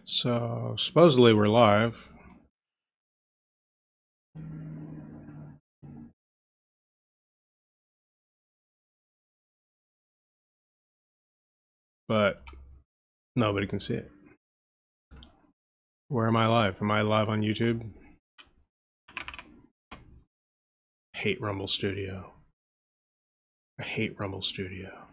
So, supposedly we're live. But nobody can see it. Where am I live? Am I live on YouTube? I hate Rumble Studio. I hate Rumble Studio.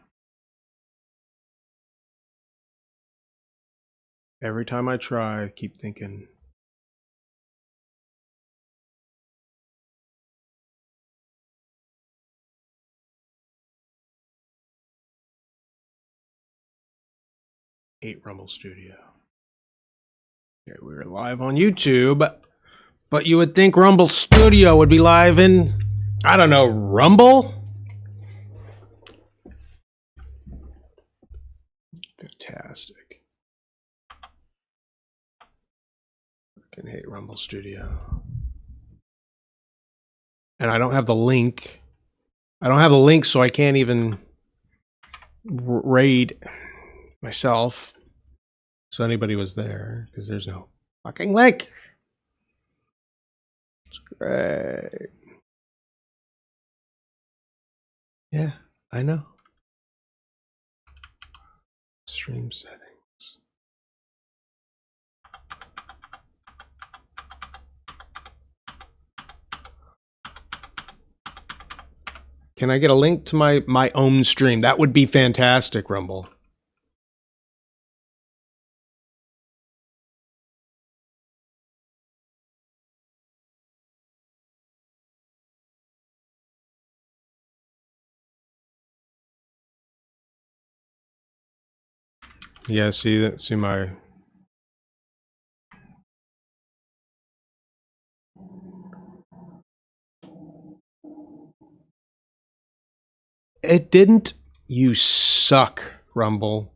Every time I try, I keep thinking, hate Rumble Studio. Okay, we're live on YouTube, but you would think Rumble Studio would be live in, I don't know, Rumble? Fantastic. I can hate Rumble Studio. And I don't have the link. I don't have the link, so I can't even raid myself. So anybody was there, because there's no fucking link. It's great. Yeah, I know. Stream settings. Can I get a link to my own stream? That would be fantastic, Rumble. Yeah, see that? See my. It didn't. You suck, Rumble.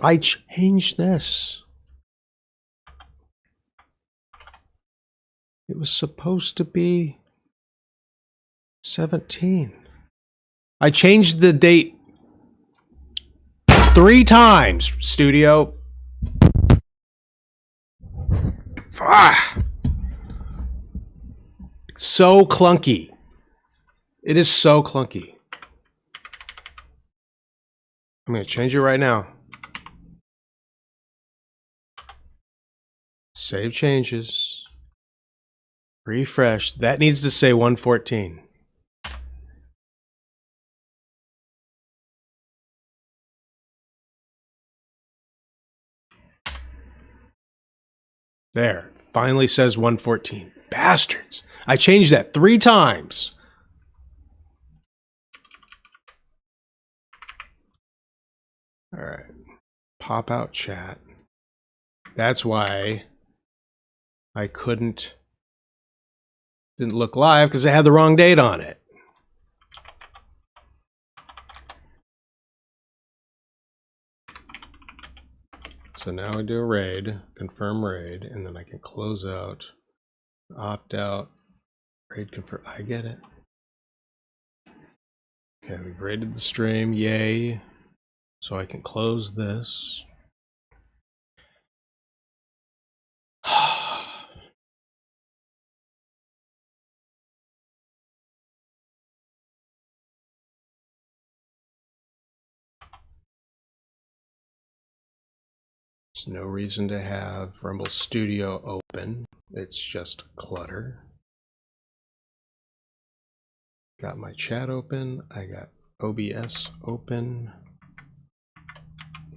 I changed this. It was supposed to be 17. I changed the date 3 times, studio. Ah. It's so clunky. It is so clunky. I'm going to change it right now. Save changes. Refresh. That needs to say 114. There. Finally says 114. Bastards. I changed that 3 times. All right. Pop out chat. That's why I didn't look live, because I had the wrong date on it. So now I do a raid, confirm raid, and then I can close out, opt out, raid confirm. I get it. Okay, we've raided the stream, yay. So I can close this. There's no reason to have Rumble Studio open. It's just clutter. Got my chat open. I got OBS open.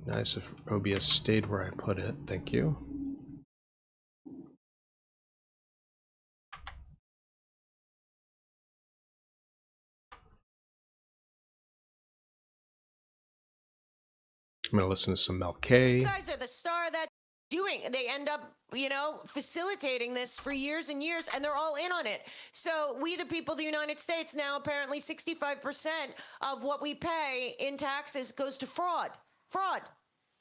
Nice if OBS stayed where I put it. Thank you. I'm gonna listen to some Mel K. You guys are the star that doing. They end up, facilitating this for years and years, and they're all in on it. So we, the people of the United States, now apparently 65% of what we pay in taxes goes to fraud.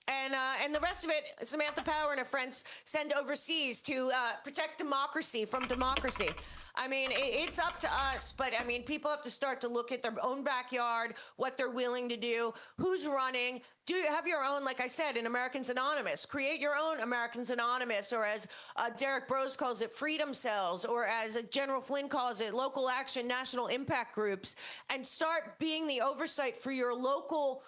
And the rest of it, Samantha Power and her friends send overseas to protect democracy from democracy. I mean, it's up to us, but I mean, people have to start to look at their own backyard, what they're willing to do, who's running. Do you have your own, like I said, in Americans Anonymous? Create your own Americans Anonymous, or as Derek Brose calls it, freedom cells, or as General Flynn calls it, local action, national impact groups, and start being the oversight for your local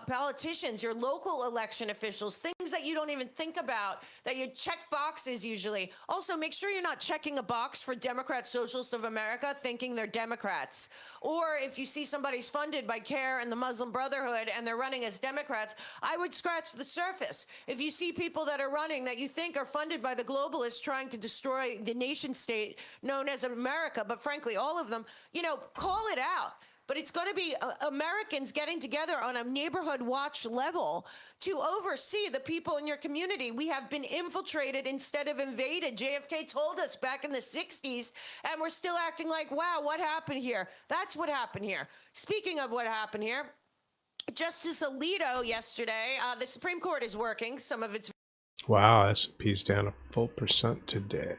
politicians, your local election officials, things that you don't even think about, that you check boxes usually. Also, make sure you're not checking a box for Democrat Socialists of America thinking they're Democrats. Or if you see somebody's funded by CARE and the Muslim Brotherhood and they're running as Democrats, I would scratch the surface. If you see people that are running that you think are funded by the globalists trying to destroy the nation state known as America, but frankly, all of them, call it out. But it's going to be Americans getting together on a neighborhood watch level to oversee the people in your community. We have been infiltrated instead of invaded. JFK told us back in the 60s, and we're still acting like, wow, what happened here? That's what happened here. Speaking of what happened here, Justice Alito yesterday, the Supreme Court is working. Some of its Wow, S&P's down a full percent today.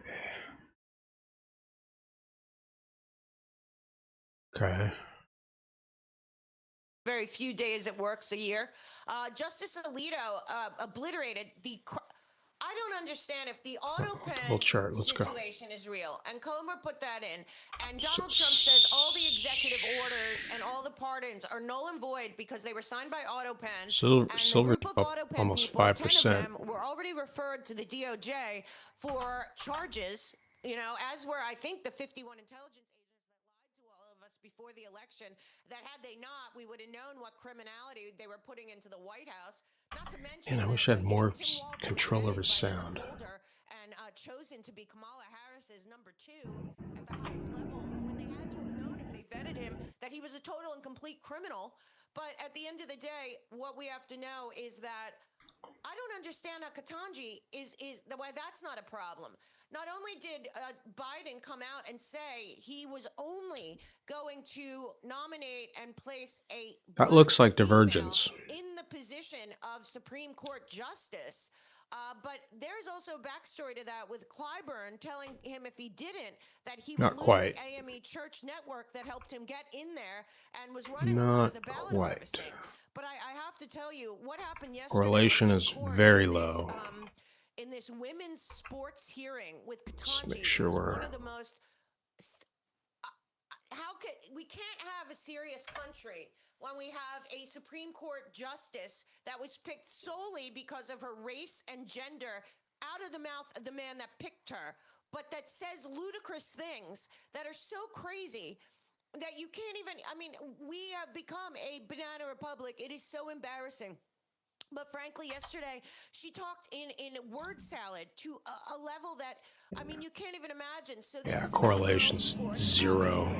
Okay. very few days it works a year. Justice Alito obliterated the. I don't understand if the auto pen chart. Let's situation is real. And Comer put that in. And Donald Trump says all the executive orders and all the pardons are null and void because they were signed by auto pen. Silver almost 5%. 10 of them were already referred to the DOJ for charges, as were, I think, the 51 intelligence before the election, that had they not, we would have known what criminality they were putting into the White House. Not to mention, I wish I had more control over sound. And chosen to be Kamala Harris's number 2 at the highest level, when they had to have known if they vetted him that he was a total and complete criminal. But at the end of the day, what we have to know is that I don't understand how Ketanji is why that's not a problem. Not only did Biden come out and say he was only going to nominate and place a that looks like divergence in the position of Supreme Court justice. But there's also backstory to that with Clyburn telling him if he didn't, that he would lose the AME Church network that helped him get in there and was running a lot of the ballot harvesting. But I have to tell you, what happened yesterday... Correlation is very low. In this women's sports hearing with Ketanji, make sure we're... one of the most... we can't have a serious country when we have a Supreme Court justice that was picked solely because of her race and gender out of the mouth of the man that picked her, but that says ludicrous things that are so crazy that you can't even... I mean, we have become a banana republic. It is so embarrassing. But frankly, yesterday, she talked in word salad to a level that, I mean, you can't even imagine. So this is correlation's zero.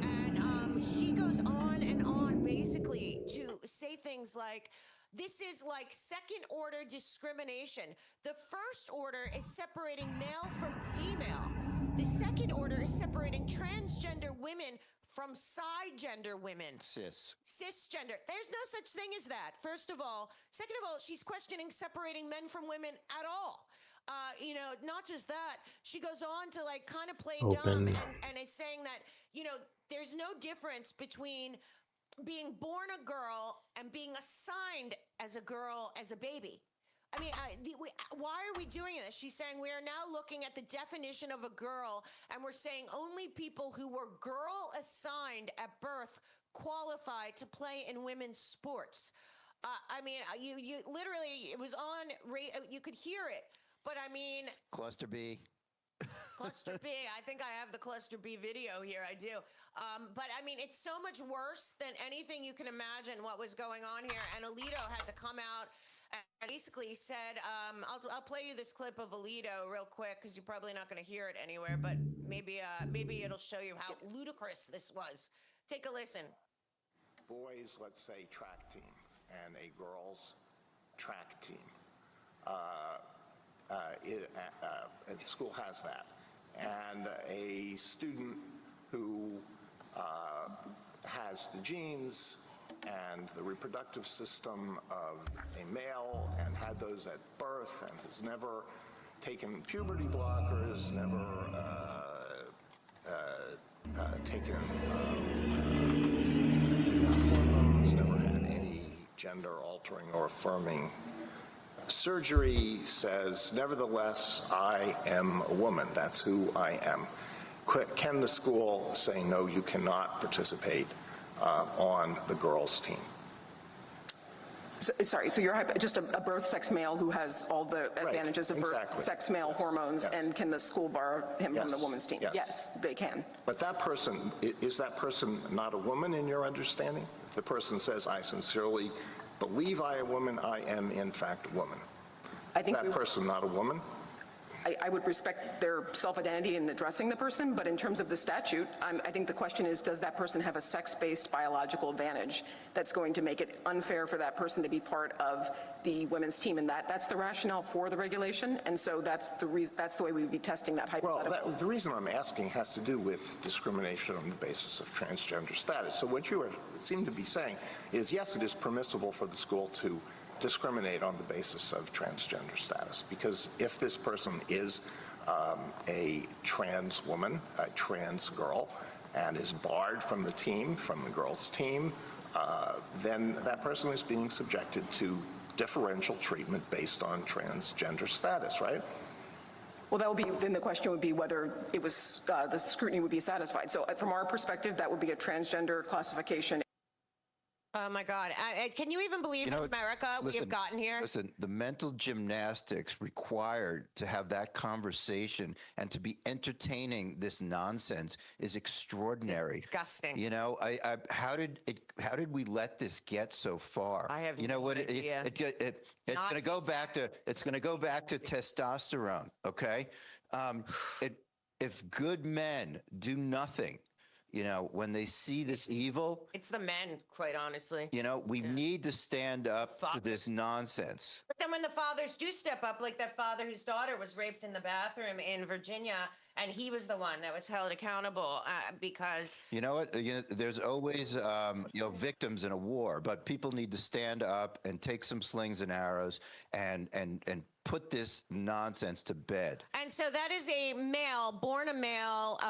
And she goes on and on, basically, to say things like, this is like second-order discrimination. The first order is separating male from female. The second order is separating transgender women from cisgender women. Cisgender. There's no such thing as that, first of all. Second of all, she's questioning separating men from women at all. Not just that, she goes on to kind of play dumb and is saying that, there's no difference between being born a girl and being assigned as a girl as a baby. I mean, why are we doing this? She's saying we are now looking at the definition of a girl, and we're saying only people who were girl assigned at birth qualify to play in women's sports. I mean, you literally, it was on, you could hear it, but I mean... Cluster B. Cluster B. I think I have the Cluster B video here. I do. But I mean, it's so much worse than anything you can imagine what was going on here. And Alito had to come out and basically said, I'll play you this clip of Alito real quick because you're probably not going to hear it anywhere, but maybe it'll show you how ludicrous this was. Take a listen. Boys, let's say, track team and a girls' track team. The school has that. And a student who has the genes and the reproductive system of a male and had those at birth and has never taken puberty blockers, never taken female hormones, never had any gender-altering or affirming surgery, says, nevertheless, I am a woman. That's who I am. Can the school say, no, you cannot participate on the girls' team? Sorry, so you're just a birth sex male who has all the advantages of birth sex male hormones, and can the school borrow him from the women's team? Yes, they can. But that person, is that person not a woman in your understanding? If the person says, I sincerely believe I am a woman, I am in fact a woman. I think is that person not a woman? I would respect their self-identity in addressing the person, but in terms of the statute, I think the question is, does that person have a sex-based biological advantage that's going to make it unfair for that person to be part of the women's team? And that's the rationale for the regulation, and so that's the way we would be testing that hypothetical. Well, the reason I'm asking has to do with discrimination on the basis of transgender status. So what you seem to be saying is, yes, it is permissible for the school to discriminate on the basis of transgender status, because if this person is a trans woman, a trans girl, and is barred from the team, from the girls' team, then that person is being subjected to differential treatment based on transgender status, right? Well, that would be, then the question would be whether it was, the scrutiny would be satisfied. So from our perspective, that would be a transgender classification. Oh my God. Can you even believe in America we have gotten here? Listen, the mental gymnastics required to have that conversation and to be entertaining this nonsense is extraordinary. Disgusting. You know, how did we let this get so far? I have no idea. It's going to go back to testosterone. Okay, if good men do nothing, when they see this evil, it's the men, quite honestly. We need to stand up to this nonsense. But then when the fathers do step up, like that father whose daughter was raped in the bathroom in Virginia, and he was the one that was held accountable because... You know what? There's always, victims in a war, but people need to stand up and take some slings and arrows and put this nonsense to bed. And so that is a male, born a male,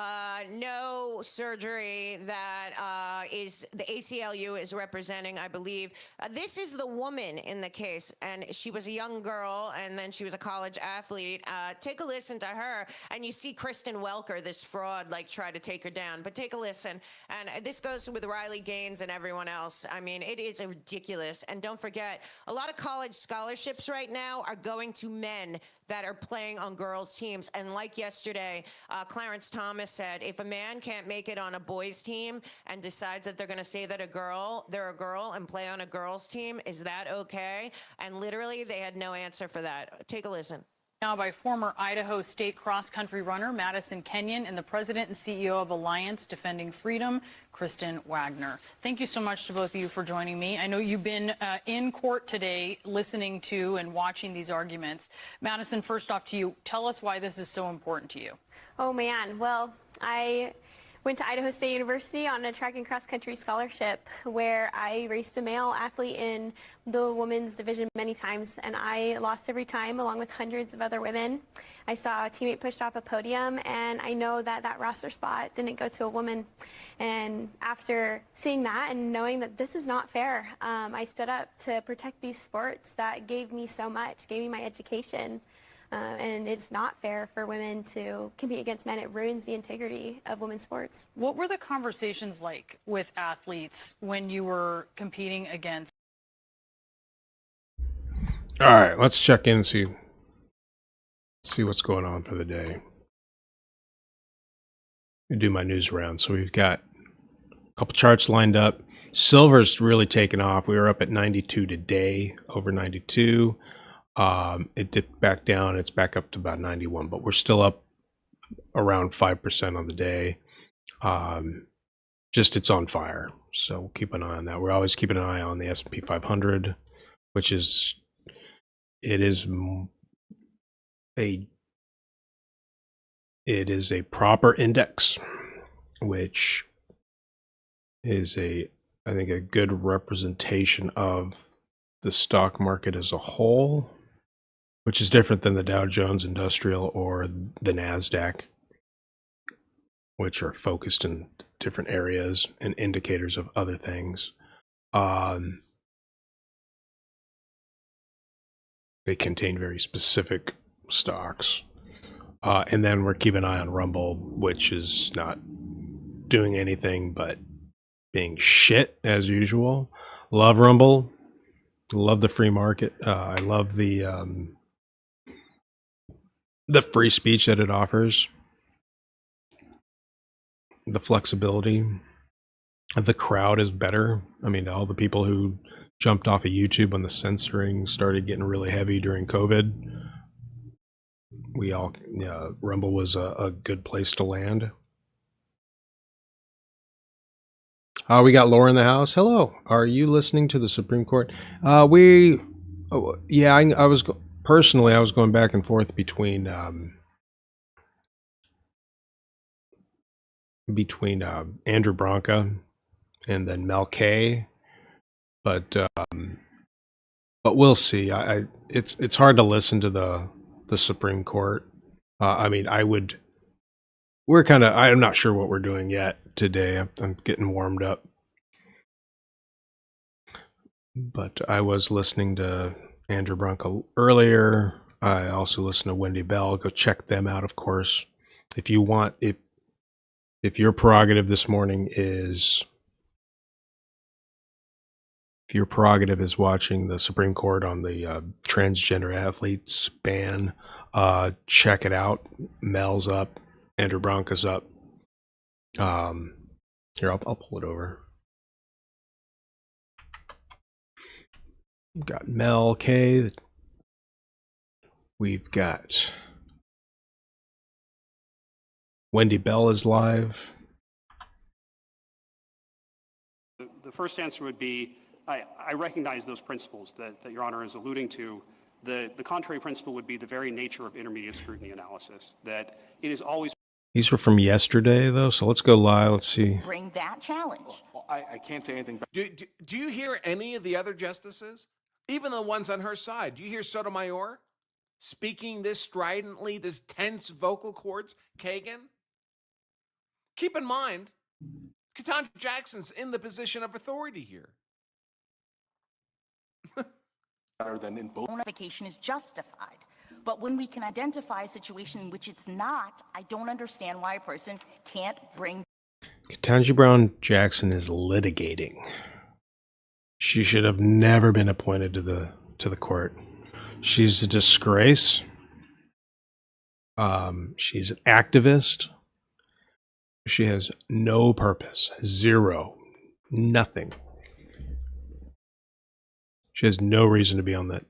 no surgery that is the ACLU is representing, I believe. This is the woman in the case, and she was a young girl, and then she was a college athlete. Take a listen to her, and you see Kristen Welker, this fraud, try to take her down. But take a listen, and this goes with Riley Gaines and everyone else. I mean, it is ridiculous. And don't forget, a lot of college scholarships right now are going to men that are playing on girls' teams. And like yesterday, Clarence Thomas said, if a man can't make it on a boys' team and decides that they're going to say that they're a girl and play on a girls' team, is that okay? And literally, they had no answer for that. Take a listen. Now by former Idaho State cross-country runner Madison Kenyon and the president and CEO of Alliance Defending Freedom, Kristen Wagner. Thank you so much to both of you for joining me. I know you've been in court today listening to and watching these arguments. Madison, first off to you, tell us why this is so important to you. Oh man, well, I went to Idaho State University on a track and cross-country scholarship where I raced a male athlete in the women's division many times, and I lost every time along with hundreds of other women. I saw a teammate pushed off a podium, and I know that that roster spot didn't go to a woman. And after seeing that and knowing that this is not fair, I stood up to protect these sports that gave me so much, gave me my education. And it's not fair for women to compete against men. It ruins the integrity of women's sports. What were the conversations like with athletes when you were competing against? All right, let's check in and see what's going on for the day. I do my news round. So we've got a couple charts lined up. Silver's really taken off. We were up at 92 today, over 92. It dipped back down. It's back up to about 91, but we're still up around 5% on the day. Just it's on fire. So we'll keep an eye on that. We're always keeping an eye on the S&P 500, which is, it is a proper index, which is I think a good representation of the stock market as a whole, which is different than the Dow Jones Industrial or the NASDAQ. which are focused in different areas and indicators of other things. They contain very specific stocks. And then we're keeping an eye on Rumble, which is not doing anything but being shit as usual. Love Rumble. Love the free market. I love the free speech that it offers. The flexibility. The crowd is better. I mean, all the people who jumped off of YouTube when the censoring started getting really heavy during COVID, Rumble was a good place to land. We got Laura in the house. Hello. Are you listening to the Supreme Court? I was going back and forth between Andrew Branca and then Mel K, but we'll see. It's hard to listen to the Supreme Court. I'm not sure what we're doing yet today. I'm getting warmed up. But I was listening to Andrew Branca earlier. I also listened to Wendy Bell. Go check them out, of course. If you want, if your prerogative this morning is, if your prerogative is watching the Supreme Court on the transgender athletes ban, check it out. Mel's up. Andrew Branca's up. Here, I'll pull it over. We've got Mel K. We've got Wendy Bell is live. The first answer would be, I recognize those principles that Your Honor is alluding to. The contrary principle would be the very nature of intermediate scrutiny analysis, that it is always... These were from yesterday, though, so let's go live. Let's see. Bring that challenge. Well, I can't say anything. Do you hear any of the other justices, even the ones on her side? Do you hear Sotomayor speaking this stridently, this tense vocal cords? Kagan? Keep in mind, Ketanji Jackson's in the position of authority here. Notification is justified. But when we can identify a situation in which it's not, I don't understand why a person can't bring... Ketanji Brown Jackson is litigating. She should have never been appointed to the court. She's a disgrace. She's an activist. She has no purpose. Zero. Nothing. She has no reason to be on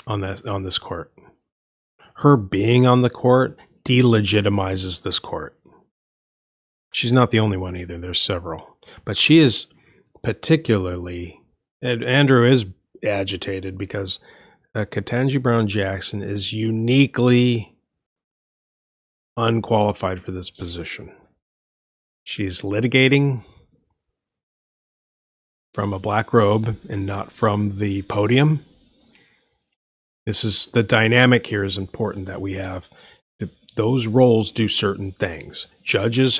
on this court. Her being on the court delegitimizes this court. She's not the only one either. There's several. But she is particularly, and Andrew is agitated because Ketanji Brown Jackson is uniquely unqualified for this position. She's litigating from a black robe and not from the podium. This is the dynamic here is important that we have. Those roles do certain things. Judges,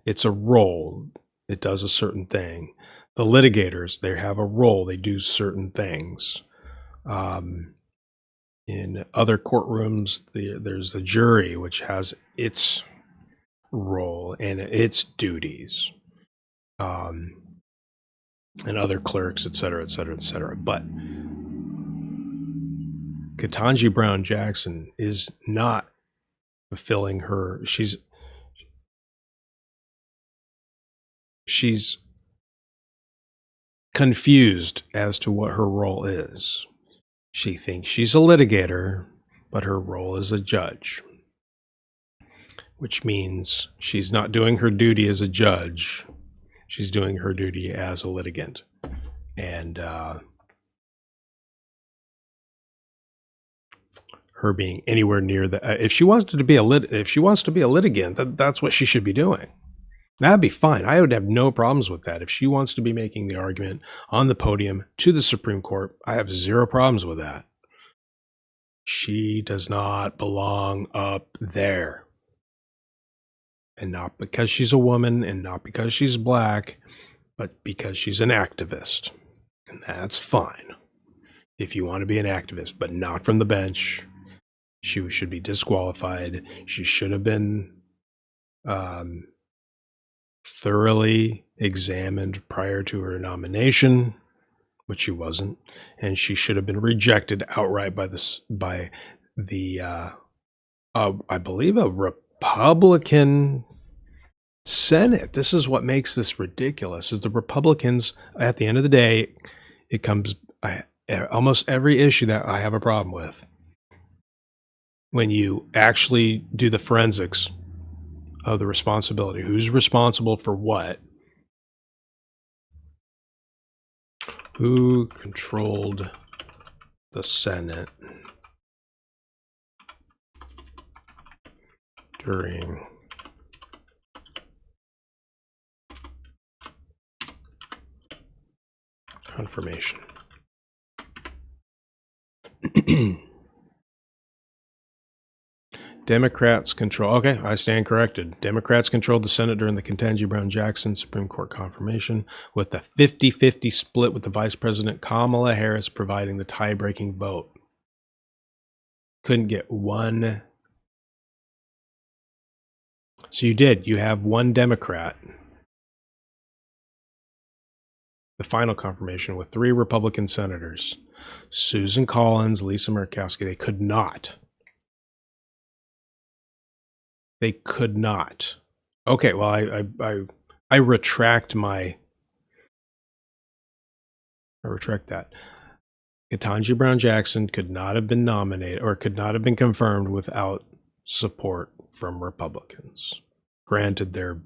it's a role. It does a certain thing. The litigators, they have a role. They do certain things. In other courtrooms, there's the jury, which has its role and its duties. And other clerks, et cetera, et cetera, et cetera. But Ketanji Brown Jackson is not fulfilling her. She's confused as to what her role is. She thinks she's a litigator, but her role is a judge, which means she's not doing her duty as a judge. She's doing her duty as a litigant. And her being anywhere near the if she wants to be a litigant, that's what she should be doing. That'd be fine. I would have no problems with that. If she wants to be making the argument on the podium to the Supreme Court, I have zero problems with that. She does not belong up there. and not because she's a woman and not because she's black, but because she's an activist. And that's fine if you want to be an activist, but not from the bench. She should be disqualified. She should have been thoroughly examined prior to her nomination, but she wasn't, and she should have been rejected outright by the I believe a Republican Senate. This is what makes this ridiculous: is the Republicans at the end of the day, it comes almost every issue that I have a problem with. When you actually do the forensics of the responsibility, who's responsible for what, who controlled the Senate during confirmation. Democrats control. Okay, I stand corrected. Democrats controlled the Senate during the Ketanji Brown Jackson Supreme Court confirmation, with the 50-50 split, with the Vice President Kamala Harris providing the tie-breaking vote. Couldn't get one. So you did. You have one Democrat. The final confirmation with 3 Republican senators, Susan Collins, Lisa Murkowski. They could not. They could not. Okay, well, I retract my. I retract that. Ketanji Brown Jackson could not have been nominated or could not have been confirmed without support from Republicans. Granted, they're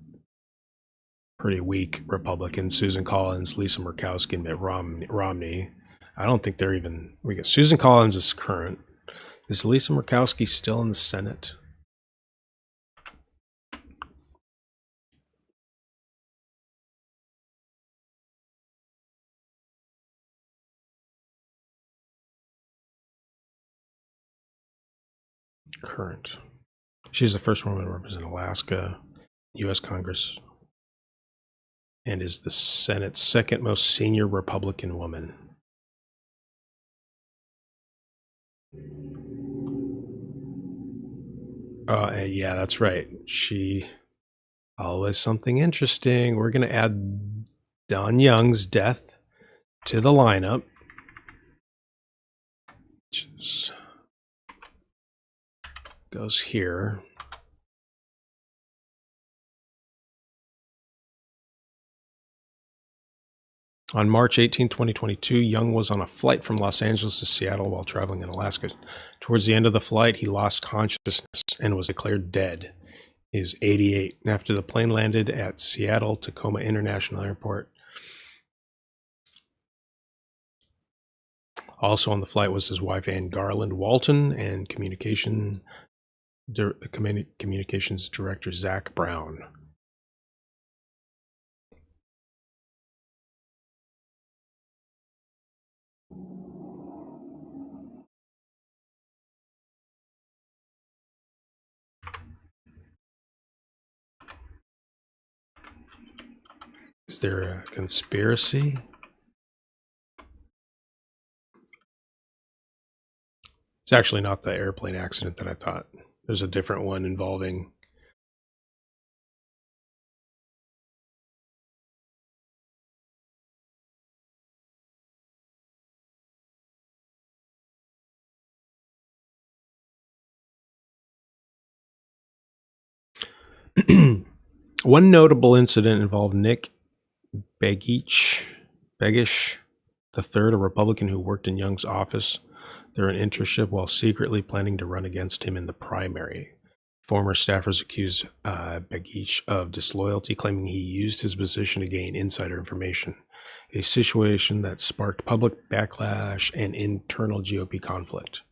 pretty weak Republicans: Susan Collins, Lisa Murkowski, and Mitt Romney. I don't think they're even. We got Susan Collins is current. Is Lisa Murkowski still in the Senate? Current. She's the first woman to represent Alaska, U.S. Congress, and is the Senate's second most senior Republican woman. Yeah, that's right. She always something interesting. We're going to add Don Young's death to the lineup. Which goes here. On March 18, 2022, Young was on a flight from Los Angeles to Seattle while traveling in Alaska. Towards the end of the flight, he lost consciousness and was declared dead. He was 88. After the plane landed at Seattle Tacoma International Airport. Also on the flight was his wife, Ann Garland Walton, and communications director, Zach Brown. Is there a conspiracy? It's actually not the airplane accident that I thought. There's a different one involving one notable incident involved Nick Begich III, a Republican who worked in Young's office during an internship while secretly planning to run against him in the primary. Former staffers accused Begich of disloyalty, claiming he used his position to gain insider information, a situation that sparked public backlash and internal GOP conflict.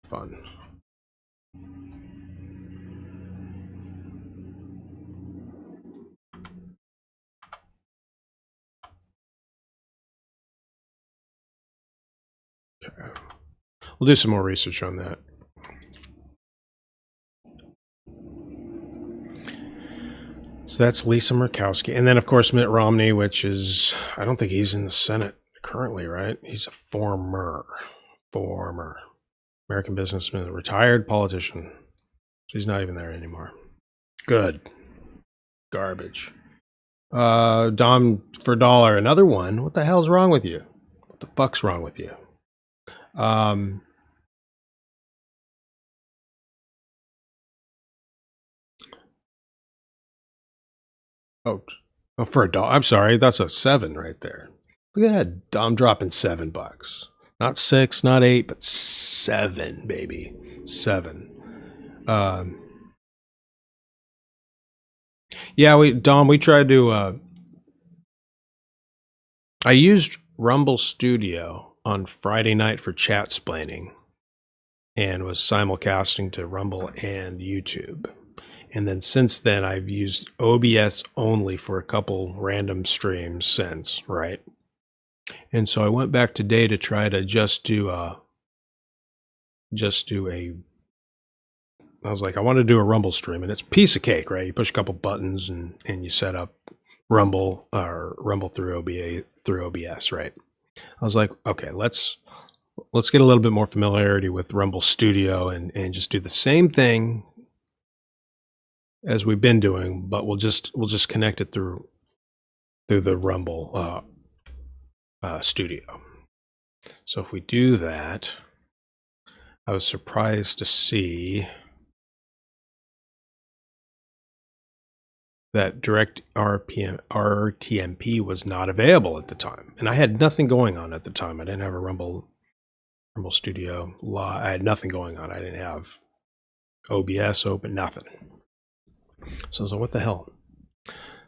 Fun. Okay. We'll do some more research on that. So that's Lisa Murkowski. And then, of course, Mitt Romney, which is, I don't think he's in the Senate currently, right? He's a former American businessman, a retired politician. So he's not even there anymore. Good. Garbage. Dom for $1, another one. What the hell's wrong with you? What the fuck's wrong with you? Oh, for $1. I'm sorry, that's a 7 right there. Look at that. I'm dropping $7. Not 6, not 8, but 7, baby. 7. Yeah, we tried to. I used Rumble Studio on Friday night for chat splaining, and was simulcasting to Rumble and YouTube. And then since then, I've used OBS only for a couple random streams since, right? And so I went back today to try to just do a. I was like, I want to do a Rumble stream, and it's a piece of cake, right? You push a couple buttons and you set up Rumble or Rumble through OBS, right? I was like, okay, let's get a little bit more familiarity with Rumble Studio and just do the same thing as we've been doing, but we'll just connect it through the Rumble Studio. So if we do that, I was surprised to see that direct RTMP was not available at the time. And I had nothing going on at the time. I didn't have a Rumble Studio Live. I had nothing going on. I didn't have OBS open, nothing. So I was like, what the hell?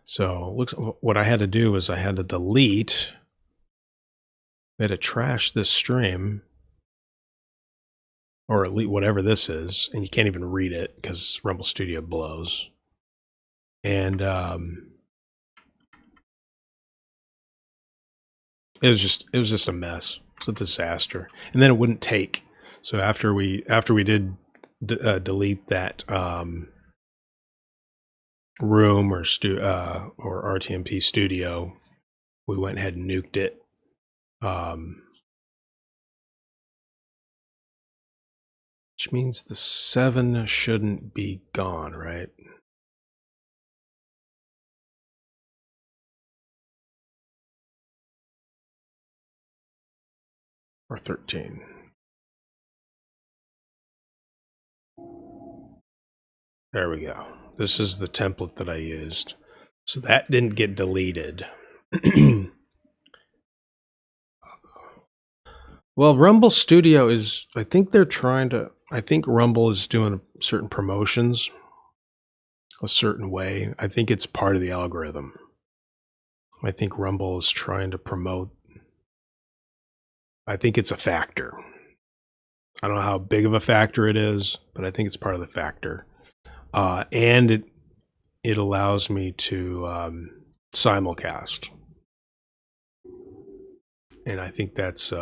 So what I had to do was I had to delete, I had to trash this stream, or delete whatever this is, and you can't even read it because Rumble Studio blows. And it was just a mess. It's a disaster. And then it wouldn't take. So after we did delete that room or RTMP studio, we went ahead and nuked it. Which means the 7 shouldn't be gone, right? Or 13. There we go. This is the template that I used. So that didn't get deleted. Well, Rumble Studio is, I think Rumble is doing certain promotions a certain way. I think it's part of the algorithm. I think Rumble is trying to promote. I think it's a factor. I don't know how big of a factor it is, but I think it's part of the factor. And it allows me to simulcast. And I think that's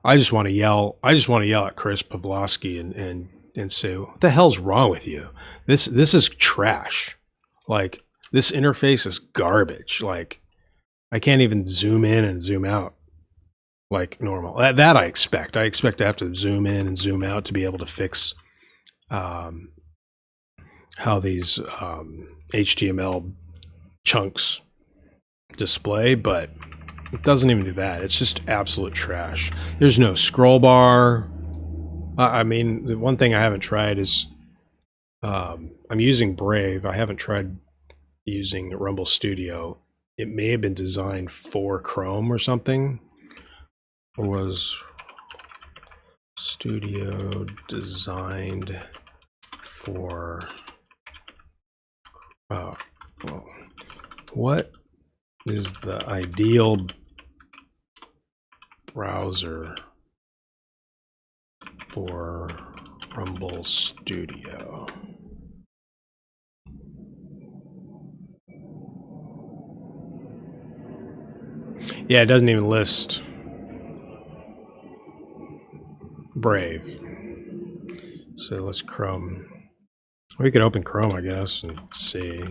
I just want to yell at Chris Pavlovsky and say, what the hell's wrong with you? This is trash. Like, this interface is garbage. Like, I can't even zoom in and zoom out like normal. That I expect. I expect to have to zoom in and zoom out to be able to fix how these HTML chunks display, but it doesn't even do that. It's just absolute trash. There's no scroll bar. I mean, the one thing I haven't tried is I'm using Brave. I haven't tried using Rumble Studio. It may have been designed for Chrome or something. Or was Studio designed for what is the ideal browser for Rumble Studio? Yeah, it doesn't even list. Brave. So let's Chrome. We could open Chrome, I guess, and see.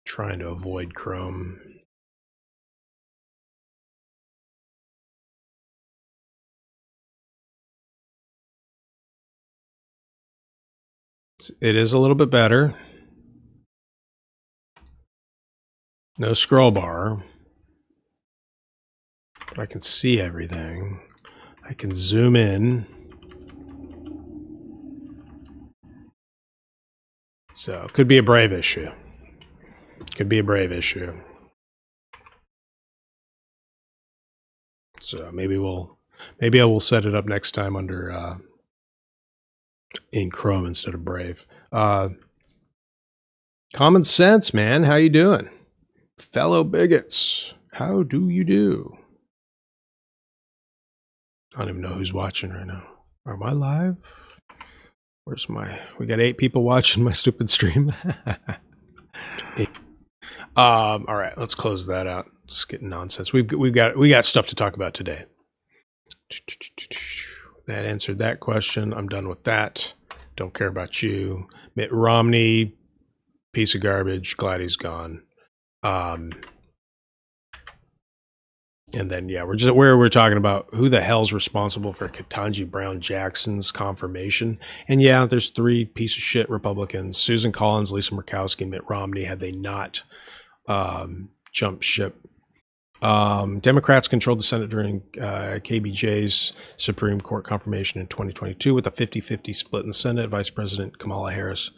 Trying to avoid Chrome. It is a little bit better. No scroll bar. But I can see everything. I can zoom in. So it could be a Brave issue. Could be a Brave issue. So maybe I will set it up next time under in Chrome instead of Brave. Common Sense, man. How you doing? Fellow bigots, how do you do? I don't even know who's watching right now. Am I live? Where's my... We got 8 people watching my stupid stream. All right, let's close that out. It's getting nonsense. We got stuff to talk about today. That answered that question. I'm done with that. Don't care about you. Mitt Romney, piece of garbage. Glad he's gone. And then yeah, we're talking about who the hell's responsible for Ketanji Brown Jackson's confirmation. And yeah, there's 3 piece of shit Republicans: Susan Collins, Lisa Murkowski, and Mitt Romney. Had they not jumped ship, Democrats controlled the Senate during KBJ's Supreme Court confirmation in 2022 with a 50-50 split in the Senate. Vice President Kamala Harris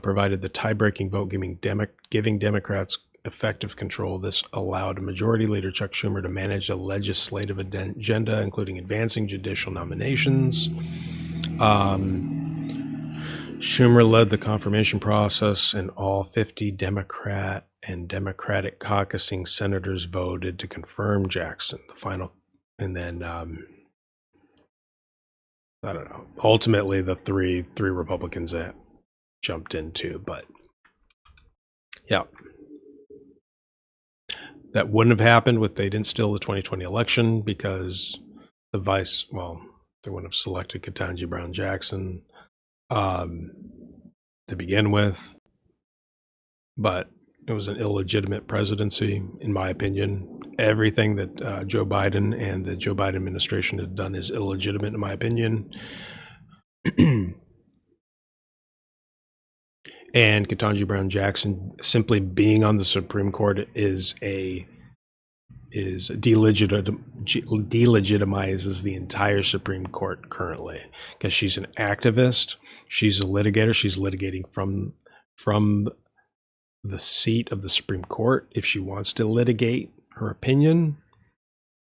provided the tie-breaking vote, giving Democrats effective control. This allowed Majority Leader Chuck Schumer to manage a legislative agenda, including advancing judicial nominations. Schumer led the confirmation process, and all 50 Democrat and Democratic caucusing senators voted to confirm Jackson. The final, and then I don't know. Ultimately, the three Republicans that jumped into, but yeah. That wouldn't have happened if they didn't steal the 2020 election, because they wouldn't have selected Ketanji Brown Jackson to begin with. But it was an illegitimate presidency, in my opinion. Everything that Joe Biden and the Joe Biden administration had done is illegitimate, in my opinion. And Ketanji Brown Jackson simply being on the Supreme Court delegitimizes the entire Supreme Court currently, because she's an activist, she's a litigator, she's litigating from the seat of the Supreme Court. If she wants to litigate her opinion,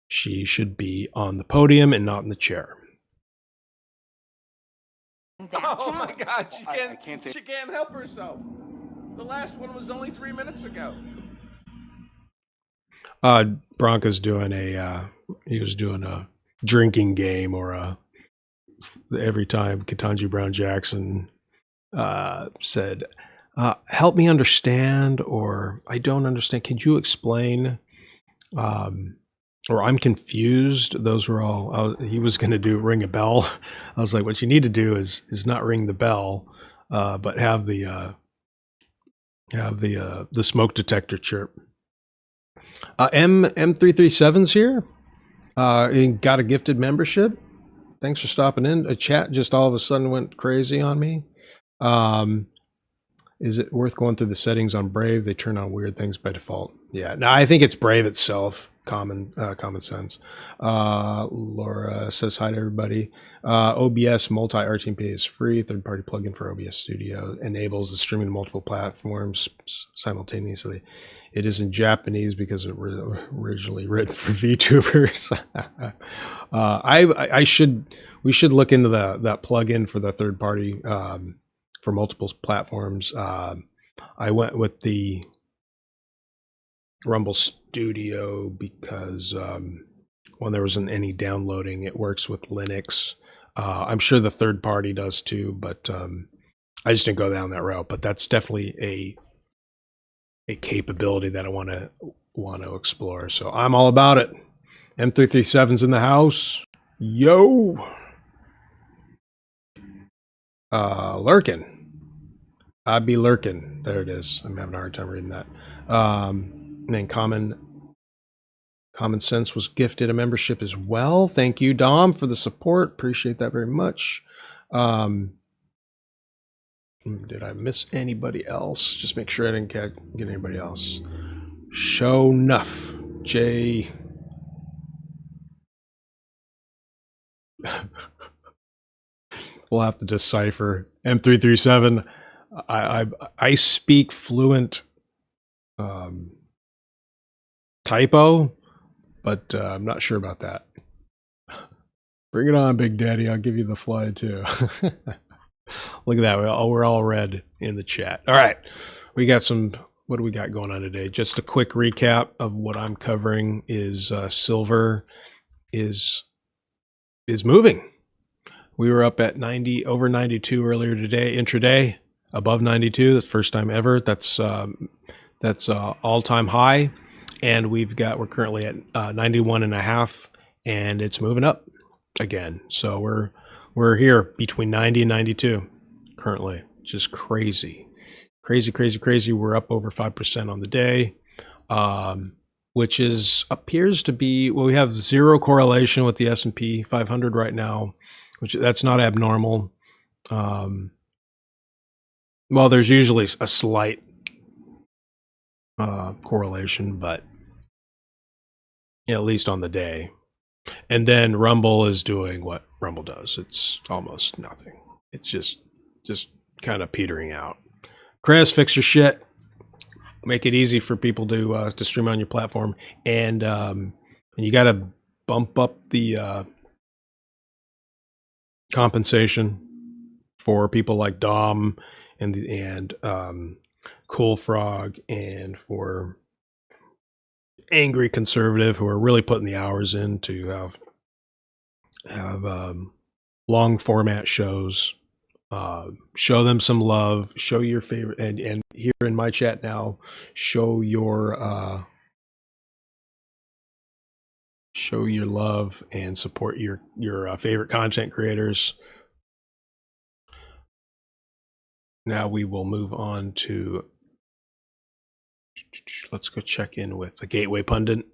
she should be on the podium and not in the chair. Oh my God, she can't help herself. The last one was only 3 minutes ago. Bronca's doing he was doing a drinking game, or every time Ketanji Brown Jackson said, help me understand, or I don't understand, could you explain, or I'm confused. Those were all, he was going to do ring a bell. I was like, what you need to do is not ring the bell, but have the smoke detector chirp. M337's here. And got a gifted membership. Thanks for stopping in. A chat just all of a sudden went crazy on me. Is it worth going through the settings on Brave? They turn on weird things by default. Yeah, no, I think it's Brave itself. Common sense. Laura says hi to everybody. OBS multi RTMP is free. Third-party plugin for OBS Studio enables the streaming to multiple platforms simultaneously. It is in Japanese because it was originally written for VTubers. We should look into that plugin for the third party for multiple platforms. I went with the Rumble Studio because when there wasn't any downloading, it works with Linux. I'm sure the third party does too, but I just didn't go down that route. But that's definitely a capability that I want to explore. So I'm all about it. M337's in the house. Yo. Lurkin. I'd be lurking. There it is. I'm having a hard time reading that. And then Common Sense was gifted a membership as well. Thank you, Dom, for the support. Appreciate that very much. Did I miss anybody else? Just make sure I didn't get anybody else. Show enough. Jay. We'll have to decipher. M337. I speak fluent typo, but I'm not sure about that. Bring it on, Big Daddy. I'll give you the fly too. Look at that. We're all red in the chat. All right. We got some, what do we got going on today? Just a quick recap of what I'm covering is silver is moving. We were up at 90, over 92 earlier today, intraday, above 92. That's the first time ever. That's all-time high. And we're currently at 91.5, and it's moving up again. So we're here between 90 and 92 currently. Just crazy. We're up over 5% on the day, which appears to be, well, we have zero correlation with the S&P 500 right now, which that's not abnormal. Well, there's usually a slight correlation, but at least on the day. And then Rumble is doing what Rumble does. It's almost nothing. It's just kind of petering out. Chris, fix your shit. Make it easy for people to stream on your platform, and you got to bump up the compensation for people like Dom and Cool Frog, and for Angry Conservative, who are really putting the hours in to have long format shows. Show them some love. Show your favorite, and here in my chat now, show your love and support your favorite content creators. Now we will move on to, let's go check in with the Gateway Pundit.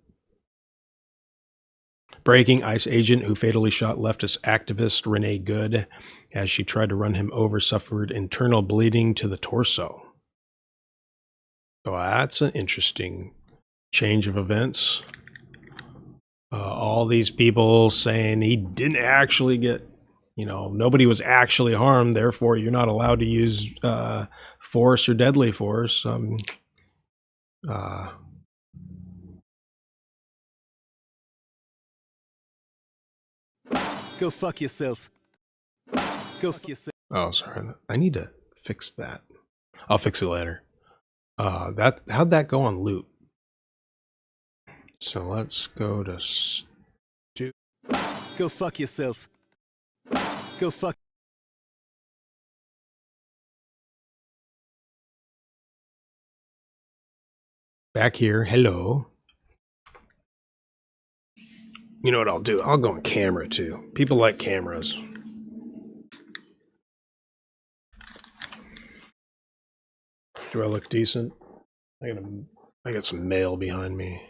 Breaking: ICE agent who fatally shot leftist activist Renee Good as she tried to run him over suffered internal bleeding to the torso. So that's an interesting change of events. All these people saying he didn't actually get, nobody was actually harmed, therefore you're not allowed to use force or deadly force. Go fuck yourself. Go fuck yourself. Oh, sorry. I need to fix that. I'll fix it later. How'd that go on loop? So let's go to Go fuck yourself. Go fuck. back here. Hello. You know what I'll do? I'll go on camera too. People like cameras. Do I look decent? I got some mail behind me.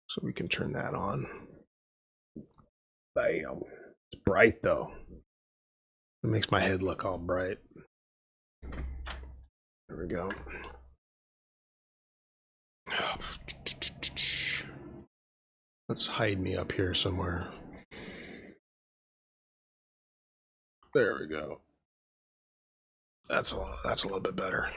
So we can turn that on. Bam. It's bright though. It makes my head look all bright. There we go. Let's hide me up here somewhere. There we go. That's a little bit better.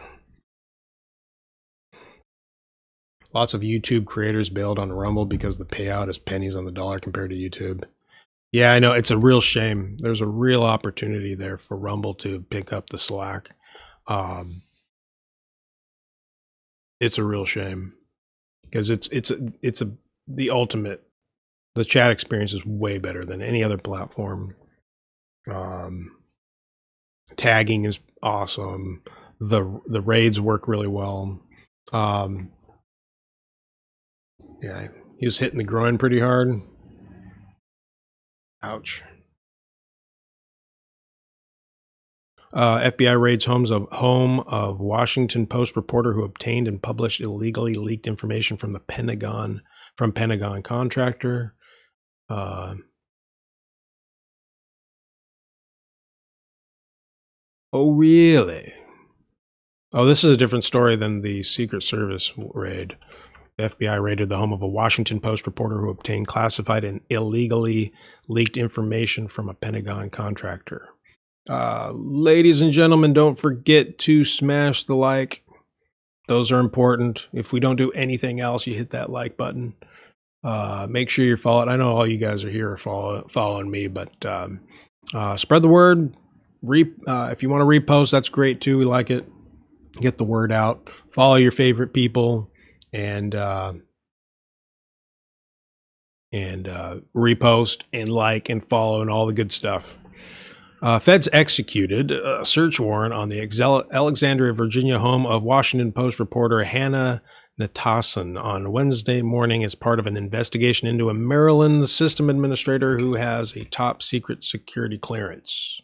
Lots of YouTube creators bailed on Rumble because the payout is pennies on the dollar compared to YouTube. Yeah, I know. It's a real shame. There's a real opportunity there for Rumble to pick up the slack. It's a real shame because it's the ultimate. The chat experience is way better than any other platform. Tagging is awesome. The raids work really well. Yeah, he was hitting the groin pretty hard. Ouch. FBI raids home of Washington Post reporter who obtained and published illegally leaked information from the Pentagon contractor. Oh, really? Oh, this is a different story than the Secret Service raid. The FBI raided the home of a Washington Post reporter who obtained classified and illegally leaked information from a Pentagon contractor. Ladies and gentlemen, don't forget to smash the like. Those are important. If we don't do anything else, you hit that like button. Make sure you're following. I know all you guys are here following me, but spread the word. If you want to repost, that's great too. We like it. Get the word out. Follow your favorite people, and repost and like and follow and all the good stuff. Feds executed a search warrant on the Alexandria, Virginia home of Washington Post reporter Hannah Natason on Wednesday morning as part of an investigation into a Maryland system administrator who has a top secret security clearance.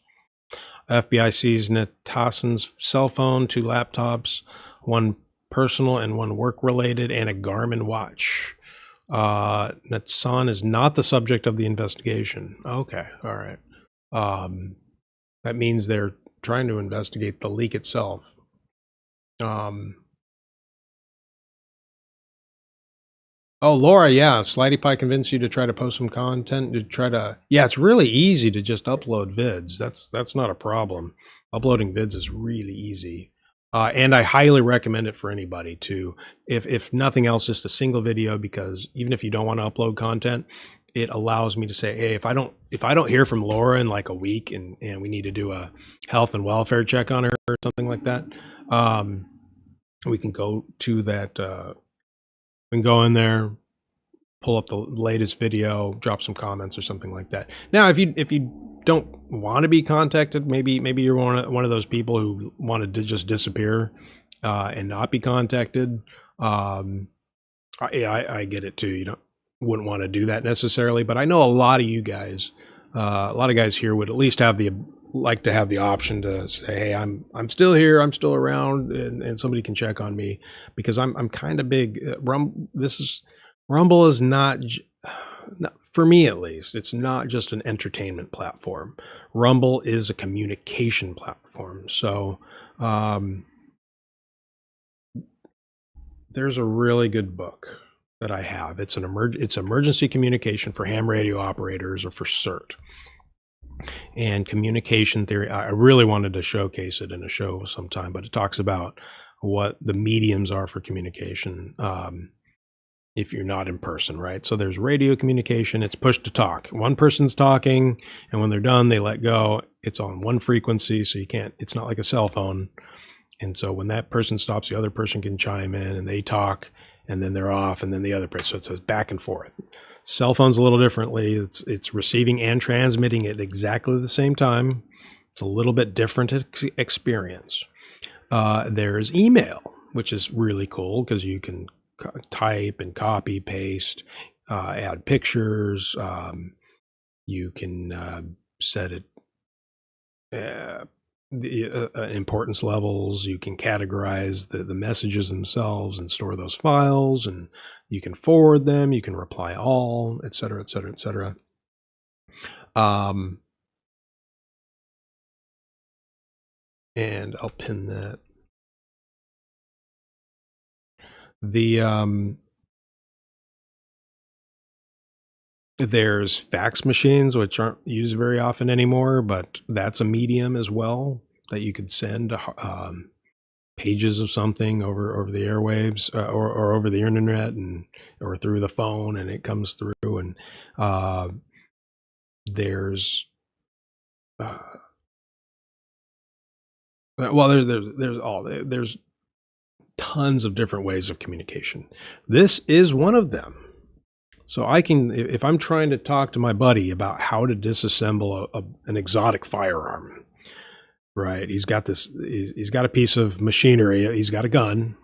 FBI seized Natason's cell phone, 2 laptops, 1 personal and 1 work-related, and a Garmin watch. Natson is not the subject of the investigation. Okay, all right. That means they're trying to investigate the leak itself. Oh, Laura, yeah, Slidey Pie convinced you to try to post some content, yeah, it's really easy to just upload vids. That's not a problem. Uploading vids is really easy. And I highly recommend it for anybody too. If nothing else, just a single video, because even if you don't want to upload content, it allows me to say, hey, if I don't hear from Laura in like a week and we need to do a health and welfare check on her or something like that, we can go to that, we can go in there, pull up the latest video, drop some comments or something like that. Now, if you don't want to be contacted, maybe you're one of those people who wanted to just disappear and not be contacted. I get it too. Wouldn't want to do that necessarily, but I know a lot of you guys, a lot of guys here would at least like to have the option to say, hey, I'm still here, I'm still around, and somebody can check on me, because I'm kind of big. Rumble is not, for me at least, it's not just an entertainment platform. Rumble is a communication platform. So there's a really good book that I have. It's emergency communication for ham radio operators, or for CERT. And communication theory, I really wanted to showcase it in a show sometime, but it talks about what the mediums are for communication if you're not in person, right? So there's radio communication, it's push to talk. One person's talking, and when they're done, they let go. It's on one frequency, so it's not like a cell phone. And so when that person stops, the other person can chime in and they talk, and then they're off, and then the other person. So it's back and forth. Cell phones a little differently. It's receiving and transmitting at exactly the same time. It's a little bit different experience. There's email, which is really cool because you can type and copy, paste, add pictures. You can set it the importance levels. You can categorize the messages themselves and store those files, and you can forward them. You can reply all, et cetera, et cetera, et cetera. And I'll pin that. There's fax machines, which aren't used very often anymore, but that's a medium as well that you could send pages of something over the airwaves or over the internet or through the phone, and it comes through. And there's tons of different ways of communication. This is one of them. So I can, if I'm trying to talk to my buddy about how to disassemble an exotic firearm, right? He's got a piece of machinery. He's got a gun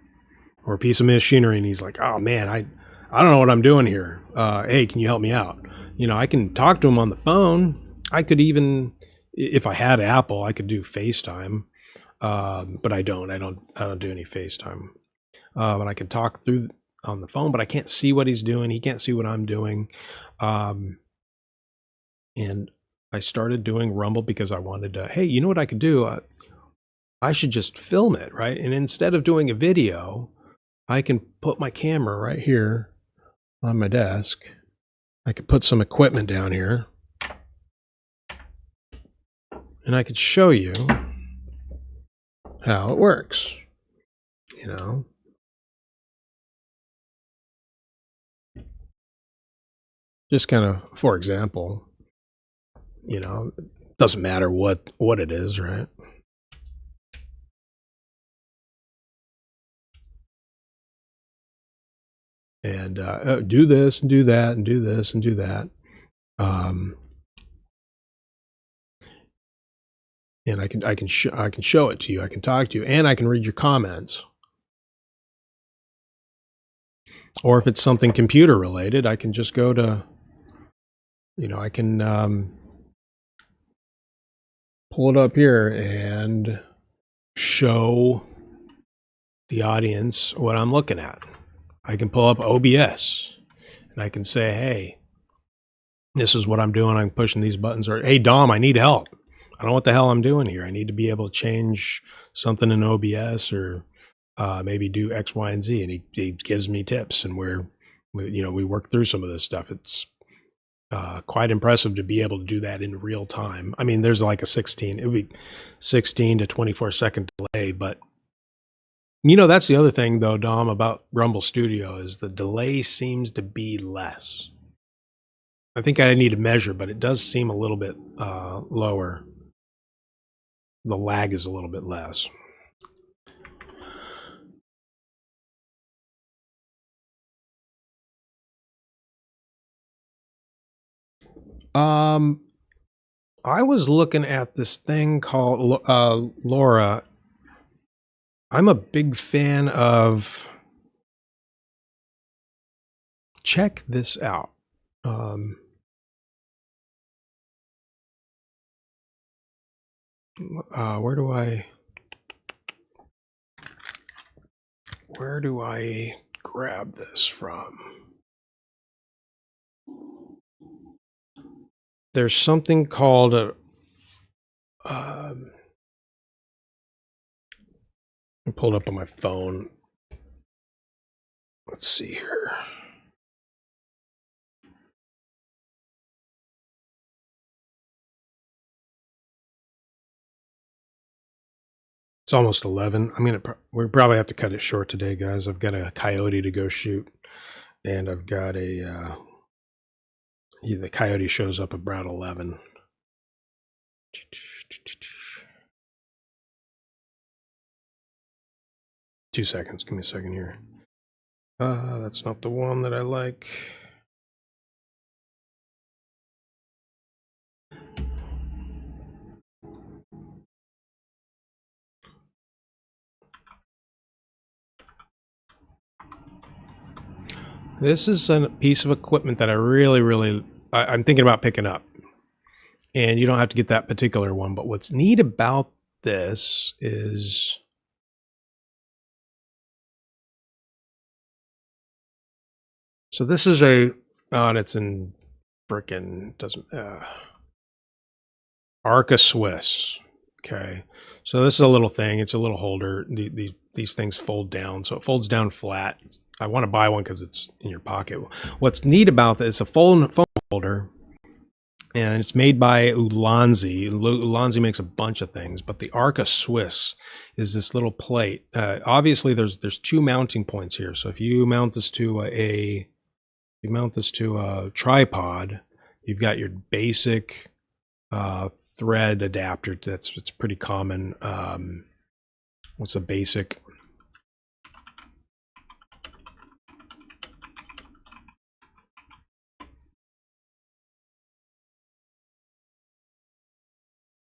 or a piece of machinery, and he's like, oh man, I don't know what I'm doing here. Hey, can you help me out? You know, I can talk to him on the phone. I could even, if I had Apple, I could do FaceTime. But I don't do any FaceTime. But I can talk through on the phone, but I can't see what he's doing. He can't see what I'm doing. And I started doing Rumble because I wanted to, hey, you know what I could do? I should just film it, right? And instead of doing a video, I can put my camera right here on my desk. I could put some equipment down here. And I could show you how it works, you know. Just kind of, for example, you know, it doesn't matter what it is, right? And do this and do that and do this and do that. And I can show it to you. I can talk to you, and I can read your comments. Or if it's something computer related, I can just go to, you know, I can pull it up here and show the audience what I'm looking at. I can pull up OBS and I can say, hey, this is what I'm doing. I'm pushing these buttons. Or, hey, Dom, I need help. I don't know what the hell I'm doing here. I need to be able to change something in OBS or maybe do X, Y, and Z. And he gives me tips, and we work through some of this stuff. It's quite impressive to be able to do that in real time. I mean, there's like it would be 16 to 24 second delay, but you know, that's the other thing though, Dom, about Rumble Studio is the delay seems to be less. I think I need to measure, but it does seem a little bit lower. The lag is a little bit less. I was looking at this thing called Laura. I'm a big fan of. Check this out. Where do I grab this from? There's something called I pulled up on my phone. Let's see here. It's almost 11. we probably have to cut it short today, guys. I've got a coyote to go shoot, and I've got the coyote shows up about 11. Two seconds. Give me a second here. That's not the one that I like. This is a piece of equipment that I really, I'm thinking about picking up. And you don't have to get that particular one, but what's neat about this is so this is and it's in frickin' Arca Swiss. Okay. So this is a little thing. It's a little holder. These things fold down. So it folds down flat. I want to buy one because it's in your pocket. What's neat about this, it's a phone holder, and it's made by Ulanzi. Ulanzi makes a bunch of things, but the Arca Swiss is this little plate. Obviously, there's two mounting points here. So if you mount this to a tripod, you've got your basic thread adapter. It's pretty common. What's a basic?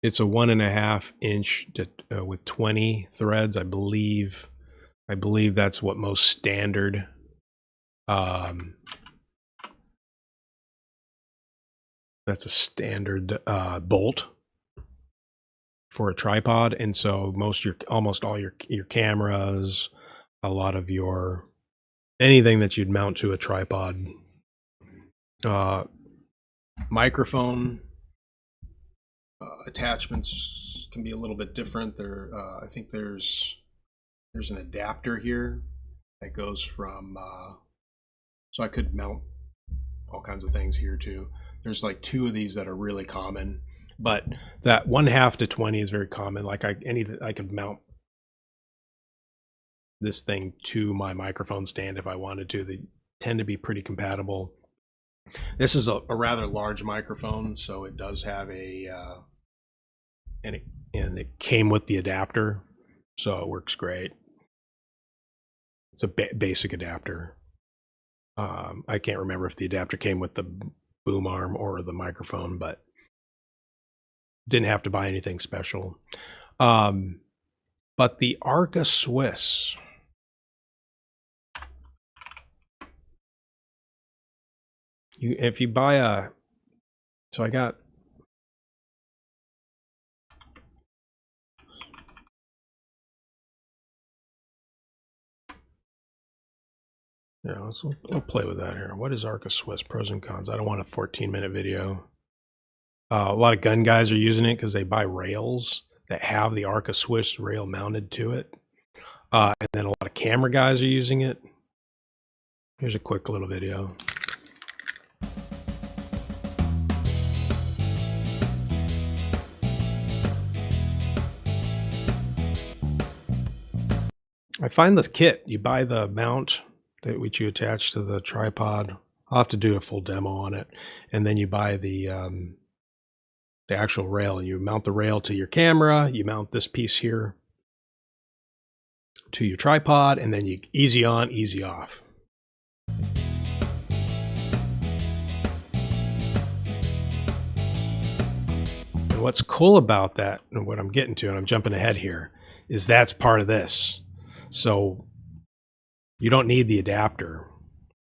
It's a 1.5 inch with 20 threads. I believe that's what most standard That's a standard bolt for a tripod, and so almost all your cameras, a lot of your anything that you'd mount to a tripod, microphone attachments can be a little bit different. I think there's an adapter here that goes from so I could mount all kinds of things here too. There's like 2 of these that are really common, but that 1/2 to 20 is very common. Like I could mount this thing to my microphone stand if I wanted to. They tend to be pretty compatible. This is a rather large microphone, so it does have and it came with the adapter, so it works great. It's a basic adapter. I can't remember if the adapter came with the boom arm or the microphone, but didn't have to buy anything special. But the Arca Swiss, if you buy so I got, yeah, we'll play with that here. What is Arca Swiss? Pros and cons. I don't want a 14-minute video. A lot of gun guys are using it because they buy rails that have the Arca Swiss rail mounted to it. And then a lot of camera guys are using it. Here's a quick little video. I find the kit, you buy the mount which you attach to the tripod. I'll have to do a full demo on it. And then you buy the actual rail. You mount the rail to your camera. You mount this piece here to your tripod, and then you easy on, easy off. And what's cool about that, and what I'm getting to, and I'm jumping ahead here, is that's part of this. So you don't need the adapter.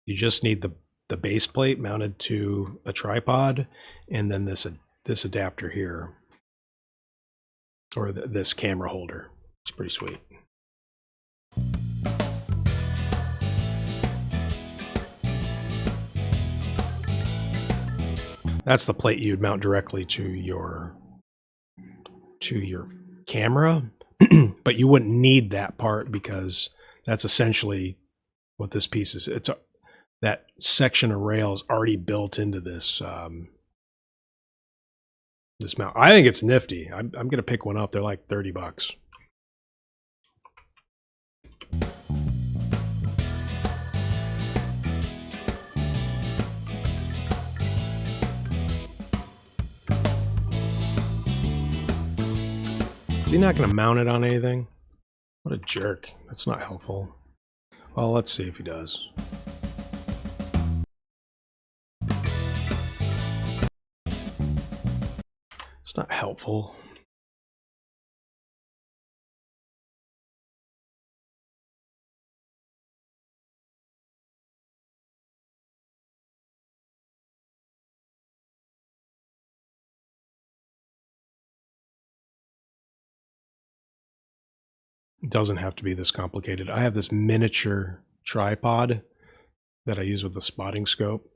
You just need the base plate mounted to a tripod, and then this adapter here, or this camera holder. It's pretty sweet. That's the plate you'd mount directly to your camera, but you wouldn't need that part because that's essentially what this piece is. That section of rail is already built into this this mount. I think it's nifty. I'm gonna pick one up. They're like $30. Is he not gonna mount it on anything? What a jerk. That's not helpful. Well, let's see if he does. It's not helpful. It doesn't have to be this complicated. I have this miniature tripod that I use with the spotting scope,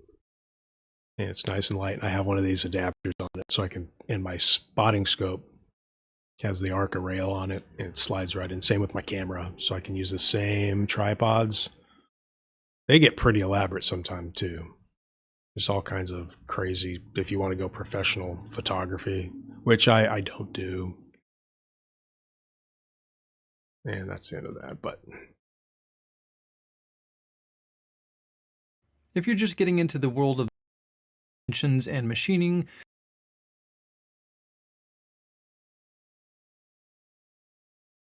and it's nice and light. I have one of these adapters on it, so I can, and my spotting scope has the Arca rail on it, and it slides right in. Same with my camera, so I can use the same tripods. They get pretty elaborate sometimes too. There's all kinds of crazy, if you want to go professional photography, which I don't do. And that's the end of that, but if you're just getting into the world of dimensions and machining,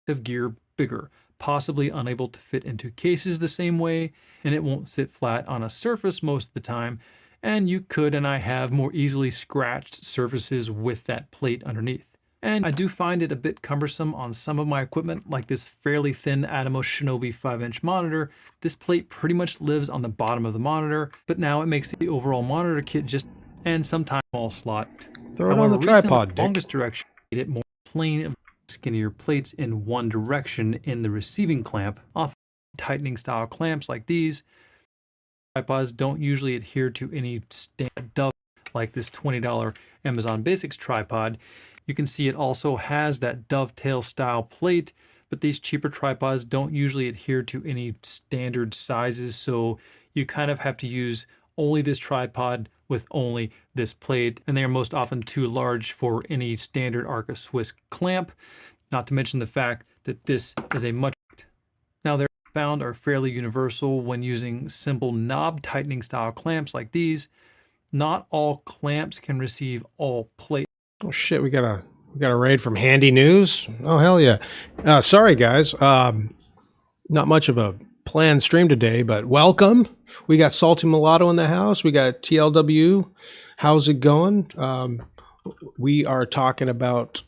of gear bigger, possibly unable to fit into cases the same way, and it won't sit flat on a surface most of the time, and you could, and I have, more easily scratched surfaces with that plate underneath. And I do find it a bit cumbersome on some of my equipment, like this fairly thin Atomos Shinobi 5-inch monitor. This plate pretty much lives on the bottom of the monitor, but now it makes the overall monitor kit just, and sometimes small slot. Throw it However, on the recently, tripod, the Dick. longest direction made it more plain of skinnier plates in one direction in the receiving clamp. Often tightening style clamps like these. Tripods don't usually adhere to any standard dovetail like this $20 Amazon Basics tripod. You can see it also has that dovetail style plate, but these cheaper tripods don't usually adhere to any standard sizes, so you kind of have to use only this tripod with only this plate, and they are most often too large for any standard Arca Swiss clamp, not to mention the fact that this is a much... Now, they're found are fairly universal when using simple knob tightening style clamps like these. Not all clamps can receive all plates. Oh shit, we got a raid from Handy News. Oh hell yeah. Sorry guys. Not much of a planned stream today, but welcome. We got Salty Mulatto in the house. We got TLW. How's it going? We are talking about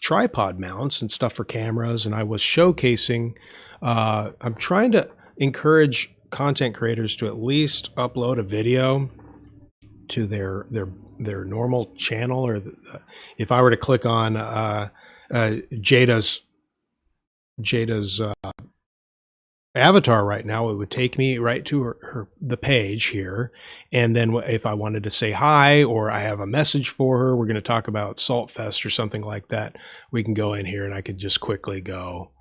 tripod mounts and stuff for cameras, and I was showcasing. I'm trying to encourage content creators to at least upload a video to their normal channel, or if I were to click on Jada's avatar right now, it would take me right to the page here, and then if I wanted to say hi or I have a message for her, we're going to talk about Salt Fest or something like that, we can go in here and I could just quickly go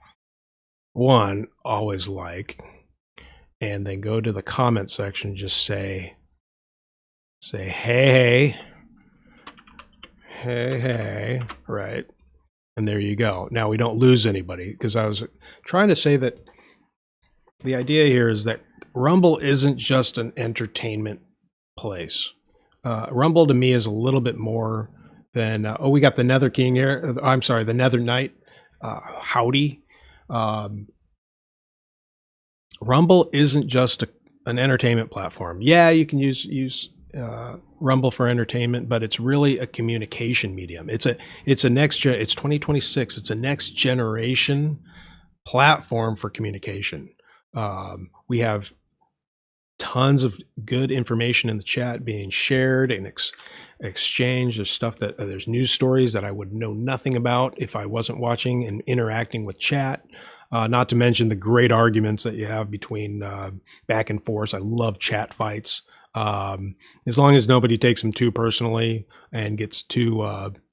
one, always like, and then go to the comment section, just say hey, right, and there you go. Now we don't lose anybody, because I was trying to say that the idea here is that Rumble isn't just an entertainment place. Rumble to me is a little bit more than we got the Nether King here. I'm sorry, the Nether Knight. Howdy. Rumble isn't just an entertainment platform. Yeah, you can use Rumble for entertainment, but it's really a communication medium. It's a next gen. It's 2026. It's a next generation platform for communication. We have tons of good information in the chat being shared and exchanged. There's stuff there's news stories that I would know nothing about if I wasn't watching and interacting with chat. Not to mention the great arguments that you have between back and forth. I love chat fights. As long as nobody takes them too personally and gets too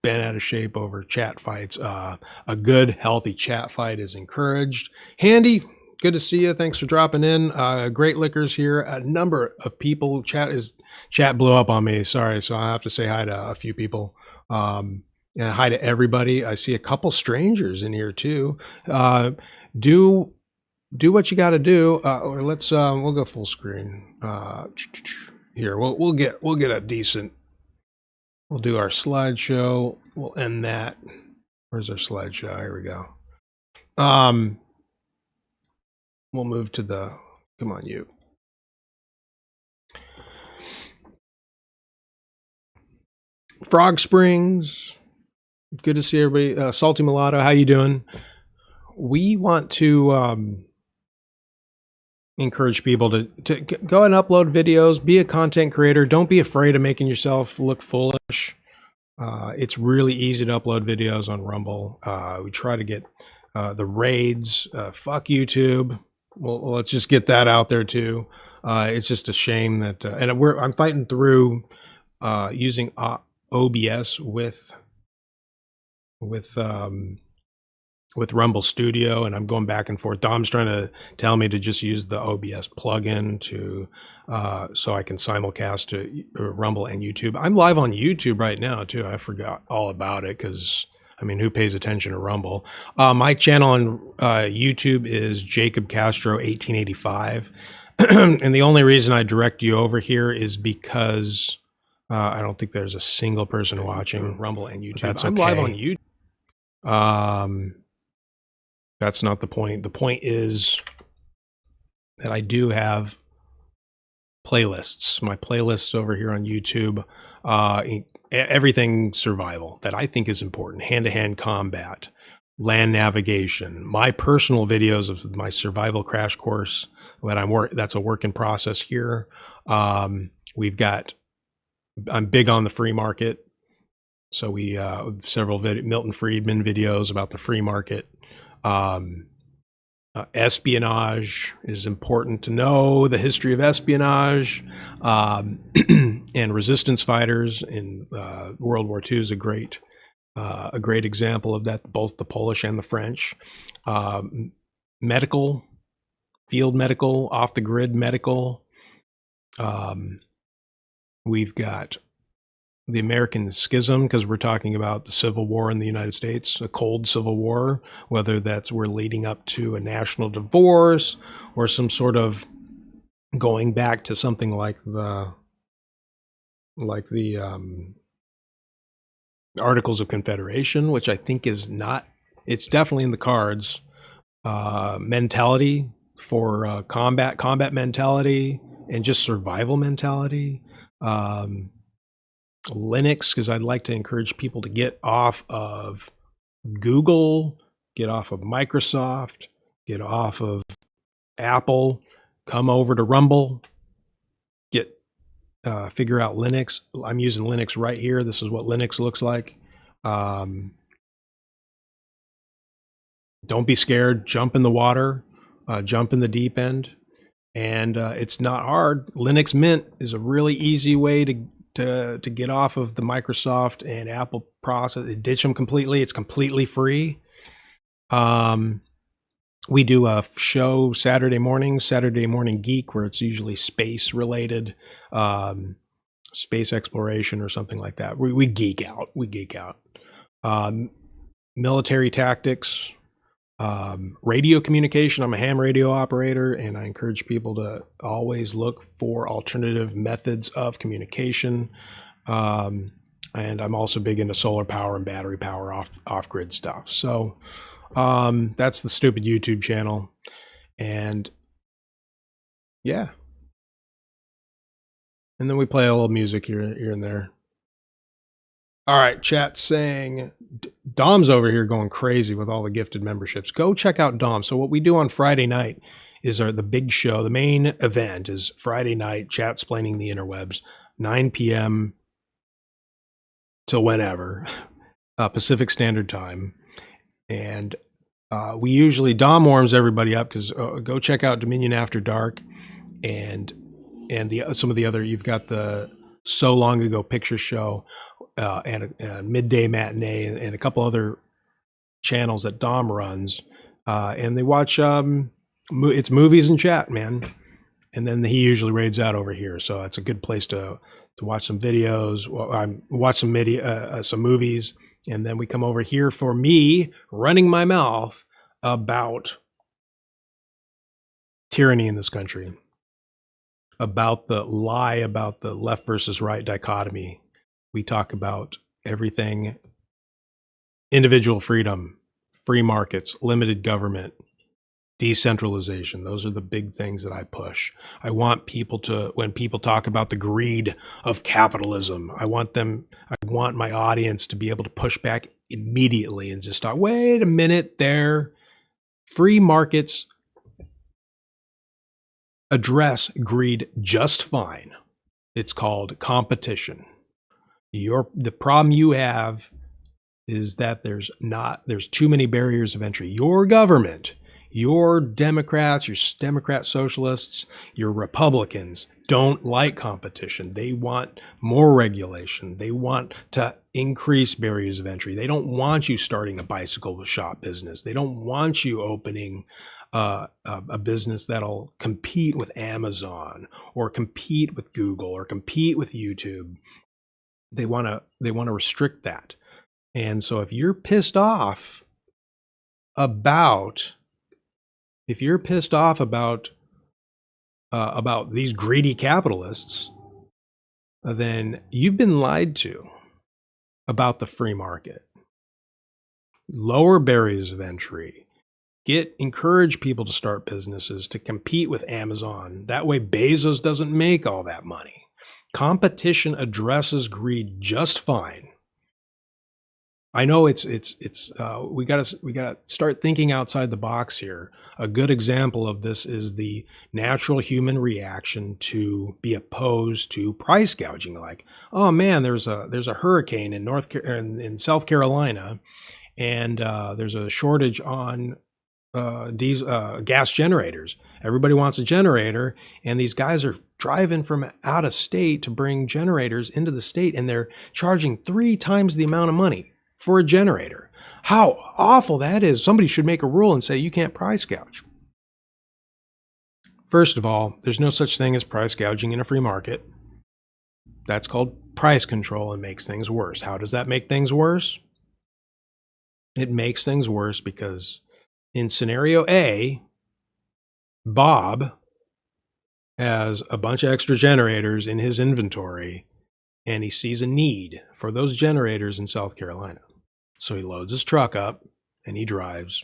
bent out of shape over chat fights, a good, healthy chat fight is encouraged. Handy, good to see you. Thanks for dropping in. Great Liquors here. A number of people. Chat blew up on me. Sorry, so I have to say hi to a few people. And hi to everybody. I see a couple strangers in here too. Do what you got to do. Or let's we'll go full screen. Here we'll get a decent. We'll do our slideshow. We'll end that. Where's our slideshow? Here we go. We'll move to the. Come on, you. Frog Springs. Good to see everybody. Salty Mulatto, how you doing? We want to encourage people to go and upload videos, be a content creator. Don't be afraid of making yourself look foolish. It's really easy to upload videos on Rumble. We try to get the raids. Fuck YouTube. Well, let's just get that out there too. It's just a shame that, and I'm fighting through using OBS with Rumble Studio, and I'm going back and forth. Dom's trying to tell me to just use the OBS plugin to so I can simulcast to Rumble and YouTube. I'm live on YouTube right now too. I forgot all about it because I mean, who pays attention to Rumble? My channel on YouTube is Jacob Castro 1885, and the only reason I direct you over here is because I don't think there's a single person watching Rumble and YouTube. That's okay. I'm live on YouTube. That's not the point. The point is that I do have playlists. My playlists over here on YouTube, everything survival that I think is important: hand-to-hand combat, land navigation, my personal videos of my survival crash course. That's a work in process here. We've got. I'm big on the free market. So we several Milton Friedman videos about the free market. Espionage is important to know the history of espionage, and resistance fighters in World War II is a great example of that. Both the Polish and the French. Medical, field medical, off the grid medical. We've got the American Schism, because we're talking about the Civil War in the United States, a cold Civil War, whether that's we're leading up to a national divorce or some sort of going back to something like the Articles of Confederation, which I think is not, it's definitely in the cards. Mentality for combat mentality and just survival mentality. Linux, because I'd like to encourage people to get off of Google, get off of Microsoft, get off of Apple, come over to Rumble, figure out Linux. I'm using Linux right here. This is what Linux looks like. Don't be scared. Jump in the water, jump in the deep end. And it's not hard. Linux Mint is a really easy way to get off of the Microsoft and Apple process. Ditch them completely. It's completely free. We do a show Saturday Morning Geek, where it's usually space related, space exploration or something like that. We geek out. Military tactics, radio communication. I'm a ham radio operator, and I encourage people to always look for alternative methods of communication. And I'm also big into solar power and battery power off-grid stuff. So that's the stupid YouTube channel. And yeah. And then we play a little music here and there. All right, chat saying Dom's over here going crazy with all the gifted memberships. Go check out Dom. So what we do on Friday night is the big show. The main event is Friday night, chat splaining the interwebs, 9 p.m. till whenever, Pacific Standard Time. And we usually, Dom warms everybody up, because go check out Dominion After Dark and some of the other, you've got the So Long Ago Picture Show, and a midday matinee, and a couple other channels that Dom runs, and they watch it's movies and chat, man. And then he usually raids out over here, so it's a good place to watch some videos, watch some movies, and then we come over here for me running my mouth about tyranny in this country, about the lie about the left versus right dichotomy. We talk about everything: individual freedom, free markets, limited government, decentralization. Those are the big things that I push. I want people to, when people talk about the greed of capitalism, I want my audience to be able to push back immediately and just start, wait a minute there. Free markets address greed just fine. It's called competition. The problem you have is that there's too many barriers of entry. Your government, your Democrats, your Democrat socialists, your Republicans don't like competition. They want more regulation. They want to increase barriers of entry. They don't want you starting a bicycle shop business. They don't want you opening a business that'll compete with Amazon or compete with Google or compete with YouTube. They want to restrict that. And so if you're pissed off about these greedy capitalists, then you've been lied to about the free market. Lower barriers of entry, Encourage people to start businesses to compete with Amazon. That way Bezos doesn't make all that money. Competition addresses greed just fine. I know we got to start thinking outside the box here. A good example of this is the natural human reaction to be opposed to price gouging. Like, oh man, there's a hurricane in South Carolina, and there's a shortage on gas generators. Everybody wants a generator, and these guys are driving from out of state to bring generators into the state, and they're charging 3 times the amount of money for a generator. How awful that is. Somebody should make a rule and say you can't price gouge. First of all, there's no such thing as price gouging in a free market. That's called price control and makes things worse. How does that make things worse? It makes things worse because in scenario A, Bob has a bunch of extra generators in his inventory, and he sees a need for those generators in South Carolina. So he loads his truck up and he drives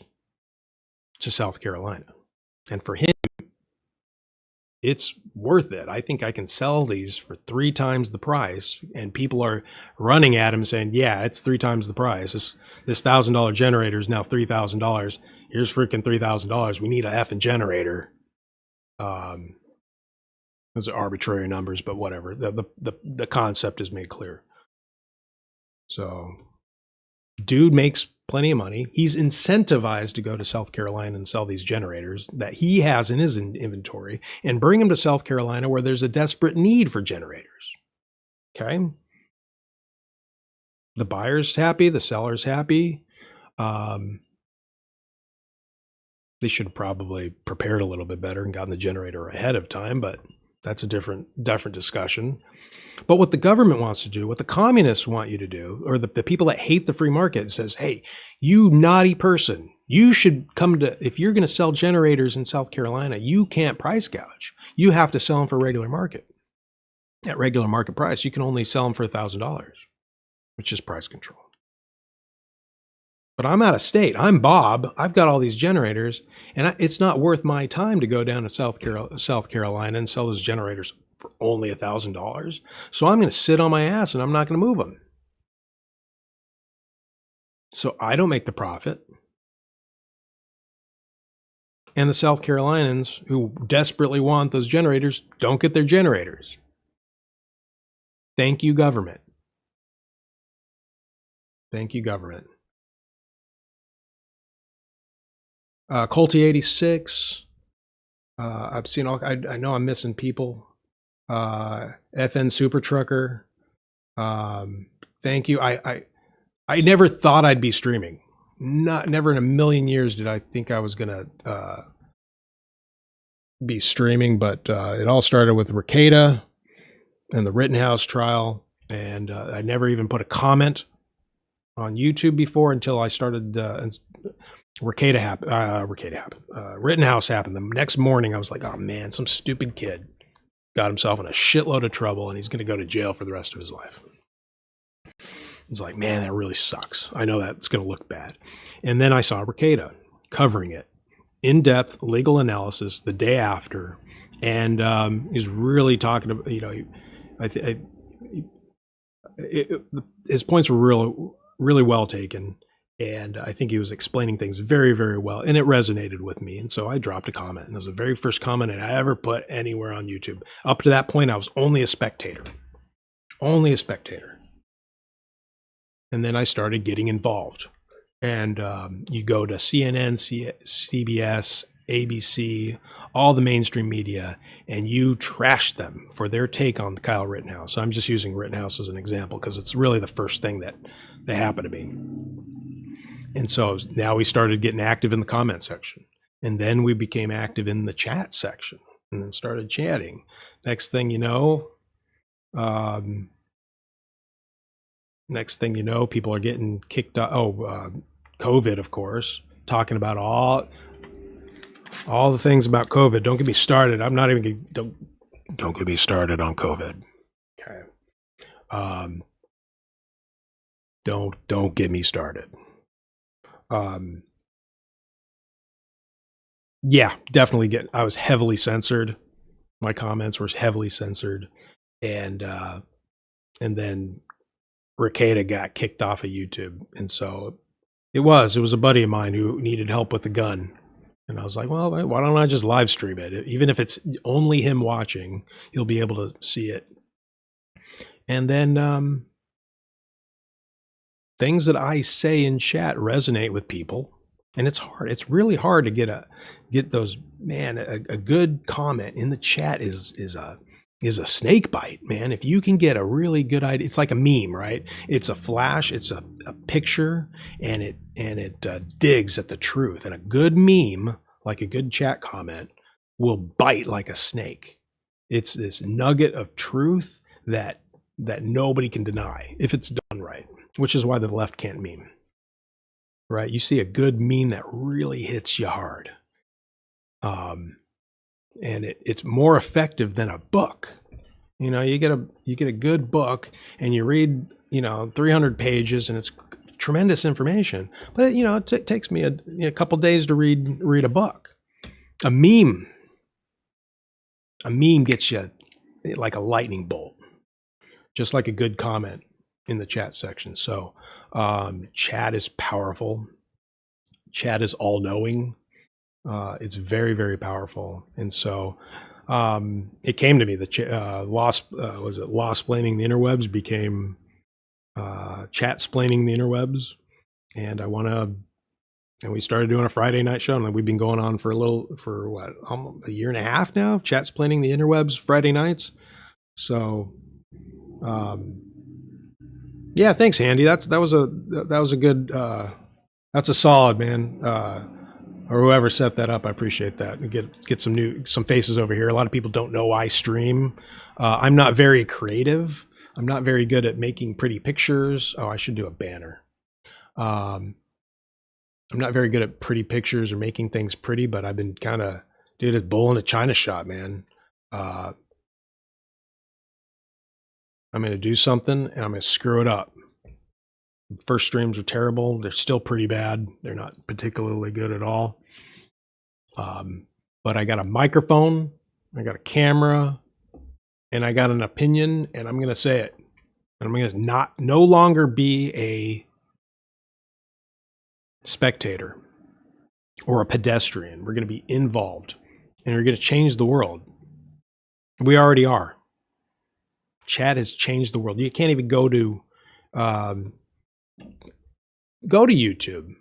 to South Carolina. And for him, it's worth it. I think I can sell these for 3 times the price. And people are running at him saying, yeah, it's 3 times the price. This $1,000 generator is now $3,000. Here's freaking $3,000. We need a effing generator. Those are arbitrary numbers, but whatever. The concept is made clear. So dude makes plenty of money. He's incentivized to go to South Carolina and sell these generators that he has in his inventory and bring them to South Carolina where there's a desperate need for generators. Okay? The buyer's happy. The seller's happy. They should have probably prepared a little bit better and gotten the generator ahead of time, but that's a different discussion. But what the government wants to do, what the communists want you to do, or the people that hate the free market says, hey, you naughty person, you should if you're going to sell generators in South Carolina, you can't price gouge. You have to sell them for regular market. At regular market price, you can only sell them for $1,000, which is price control. But I'm out of state. I'm Bob. I've got all these generators, and it's not worth my time to go down to South Carolina and sell those generators for only $1,000. So I'm going to sit on my ass and I'm not going to move them. So I don't make the profit. And the South Carolinians who desperately want those generators don't get their generators. Thank you, government. Thank you, government. Colty 86. I've seen all. I know I'm missing people. FN Super Trucker. Thank you. I never thought I'd be streaming. Never in a million years did I think I was gonna be streaming. But it all started with Rekieta and the Rittenhouse trial, and I never even put a comment on YouTube before until I started. Rittenhouse happened. The next morning, I was like, oh man, some stupid kid got himself in a shitload of trouble and he's going to go to jail for the rest of his life. It's like, man, that really sucks. I know that's going to look bad. And then I saw Rekieta covering it, in-depth legal analysis the day after, and he's really talking about, his points were really well taken. And I think he was explaining things very, very well. And it resonated with me. And so I dropped a comment. And it was the very first comment I ever put anywhere on YouTube. Up to that point, I was only a spectator. Only a spectator. And then I started getting involved. And you go to CNN, CBS, ABC, all the mainstream media, and you trash them for their take on Kyle Rittenhouse. I'm just using Rittenhouse as an example because it's really the first thing that happened to me. And so now we started getting active in the comment section. And then we became active in the chat section and then started chatting. Next thing you know, people are getting kicked out. COVID, of course, talking about all the things about COVID. Don't get me started. I'm not even don't get me started on COVID. Okay. Don't get me started. Yeah, definitely I was heavily censored. My comments were heavily censored. And then Ricada got kicked off of YouTube. And so it was a buddy of mine who needed help with the gun. And I was like, well, why don't I just live stream it? Even if it's only him watching, he'll be able to see it. And then things that I say in chat resonate with people. And it's hard. It's really hard to get those, man, a good comment in the chat is a snake bite, man. If you can get a really good idea, it's like a meme, right? It's a flash, it's a picture, and it digs at the truth. And a good meme, like a good chat comment, will bite like a snake. It's this nugget of truth that nobody can deny if it's done right, which is why the left can't meme. Right? You see a good meme that really hits you hard. And it's more effective than a book. You know, you get a good book and you read, 300 pages and it's tremendous information. But it takes me a couple days to read a book. A meme gets you like a lightning bolt, just like a good comment in the chat section. So chat is powerful. Chat is all knowing. It's very, very powerful. And so it came to me that lost-splaining the interwebs became chat-splaining the interwebs. And we started doing a Friday night show, and we've been going on for almost a year and a half now, chat-splaining the interwebs Friday nights. So yeah, thanks, Andy. That was a good, that's a solid, man. Or whoever set that up, I appreciate that. And get some faces over here. A lot of people don't know I stream. I'm not very creative. I'm not very good at making pretty pictures. Oh, I should do a banner. I'm not very good at pretty pictures or making things pretty, but I've been kind of, dude, it's bull in a china shop, man. I'm going to do something and I'm going to screw it up. The first streams are terrible. They're still pretty bad. They're not particularly good at all. But I got a microphone, I got a camera, and I got an opinion, and I'm going to say it. And I'm going to no longer be a spectator or a pedestrian. We're going to be involved, and we're going to change the world. We already are. Chat has changed the world. You can't even go to YouTube.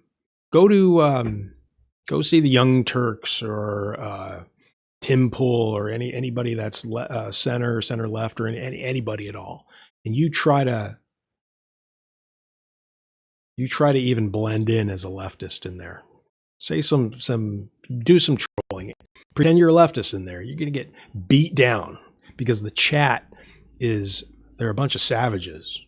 Go see the Young Turks or Tim Pool or anybody that's center left or anybody at all, and you try to even blend in as a leftist in there. Say do some trolling. Pretend you're a leftist in there. You're gonna get beat down because the chat they're a bunch of savages.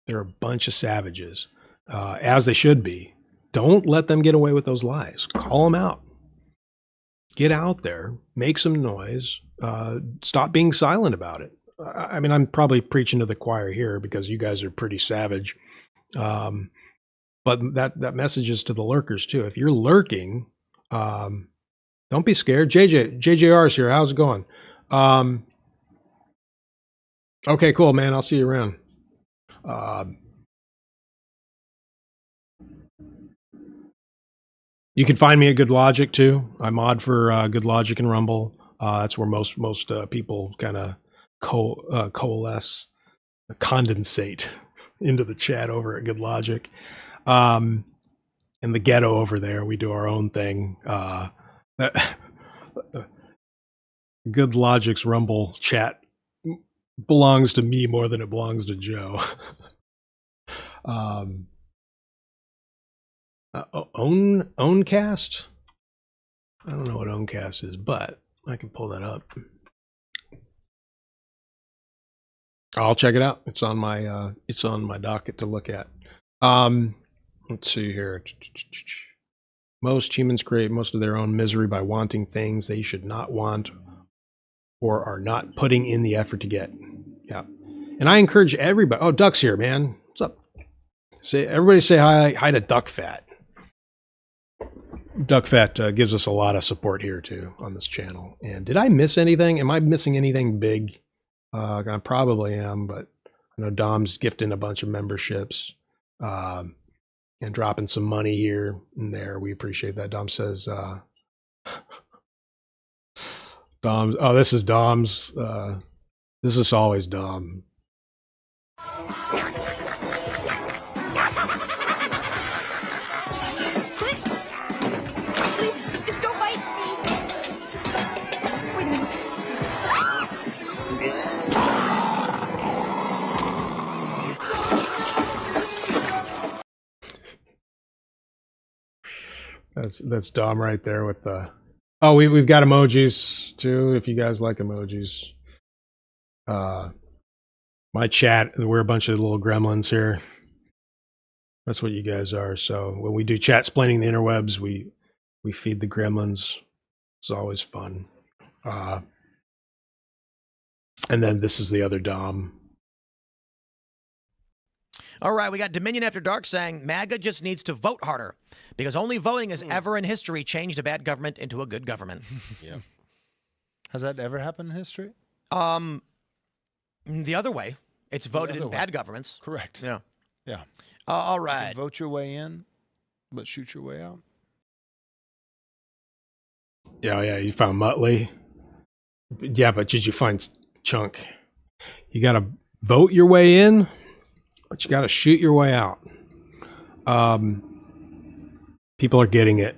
They're a bunch of savages, as they should be. Don't let them get away with those lies. Call them out. Get out there. Make some noise. Stop being silent about it. I mean, I'm probably preaching to the choir here because you guys are pretty savage. But that message is to the lurkers too. If you're lurking, don't be scared. JJR's here. How's it going? Okay, cool, man. I'll see you around. You can find me at Good Logic too. I mod for Good Logic and Rumble. That's where most people kind of coalesce, condensate into the chat over at Good Logic. In the ghetto over there, we do our own thing. Good Logic's Rumble chat belongs to me more than it belongs to Joe. Owncast? I don't know what Owncast is, but I can pull that up. I'll check it out. It's on my docket to look at. Let's see here. Most humans create most of their own misery by wanting things they should not want or are not putting in the effort to get. Yeah. And I encourage everybody. Oh, Duck's here, man. What's up? Everybody say hi to Duck Fat. Duck Fat gives us a lot of support here too on this channel. And did I miss anything? Am I missing anything big? I probably am, but I know Dom's gifting a bunch of memberships and dropping some money here and there. We appreciate that. Dom says, Dom's, oh, this is Dom's. This is always Dom. Just don't bite me. Wait a minute. That's Dom right there with the. Oh, we've got emojis too. If you guys like emojis, my chat. We're a bunch of little gremlins here. That's what you guys are. So when we do chat splaining the interwebs, we feed the gremlins. It's always fun. And then this is the other Dom. All right, we got Dominion After Dark saying MAGA just needs to vote harder because only voting has ever in history changed a bad government into a good government. Yeah. Has that ever happened in history? The other way. It's voted in bad governments. Correct. Yeah. Yeah. All You right. can vote your way in, but shoot your way out. Yeah, you found Muttley. Yeah, but did you find Chunk? You got to vote your way in, but you got to shoot your way out. People are getting it.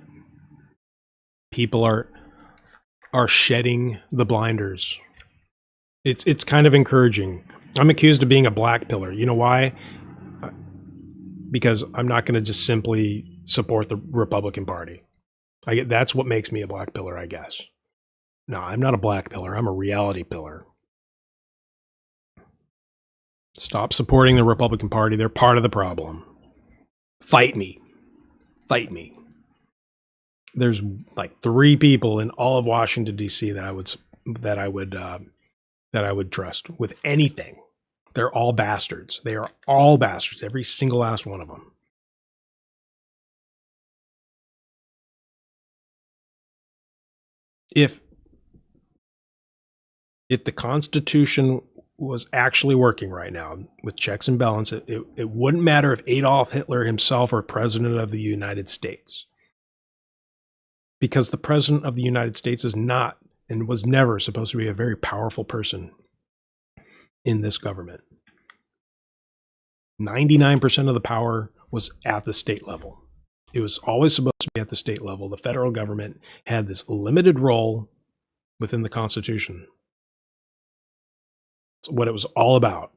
People are shedding the blinders. It's kind of encouraging. I'm accused of being a black pillar. You know why? Because I'm not going to just simply support the Republican Party. That's what makes me a black pillar, I guess. No, I'm not a black pillar. I'm a reality pillar. Stop supporting the Republican Party. They're part of the problem. Fight me. Fight me. There's like 3 people in all of Washington, D.C. that I would trust with anything. They're all bastards. They are all bastards. Every single last one of them. If the Constitution was actually working right now with checks and balances, it wouldn't matter if Adolf Hitler himself were president of the United States. Because the president of the United States is not and was never supposed to be a very powerful person in this government. 99% of the power was at the state level. It was always supposed to be at the state level. The federal government had this limited role within the Constitution. It's what it was all about.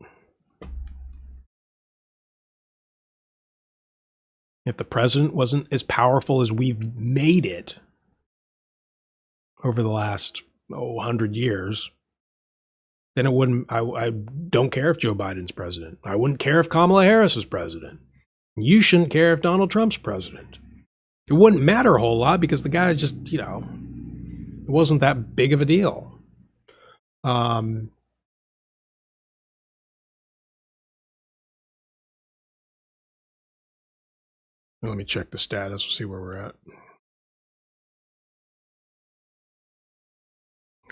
If the president wasn't as powerful as we've made it over the last 100 years, then it wouldn't. I don't care if Joe Biden's president. I wouldn't care if Kamala Harris is president. You shouldn't care if Donald Trump's president. It wouldn't matter a whole lot because the guy just, it wasn't that big of a deal. Let me check the status. We'll see where we're at.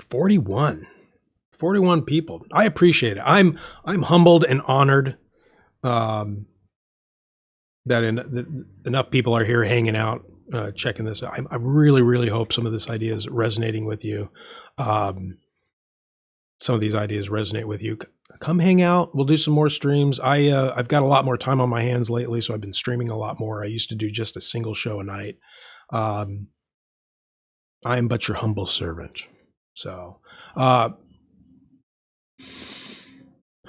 41 people. I appreciate it. I'm humbled and honored that enough people are here hanging out, checking this out. I really, really hope some of this idea is resonating with you. Some of these ideas resonate with you. Come hang out. We'll do some more streams. I've got a lot more time on my hands lately, so I've been streaming a lot more. I used to do just a single show a night. I am but your humble servant. So, I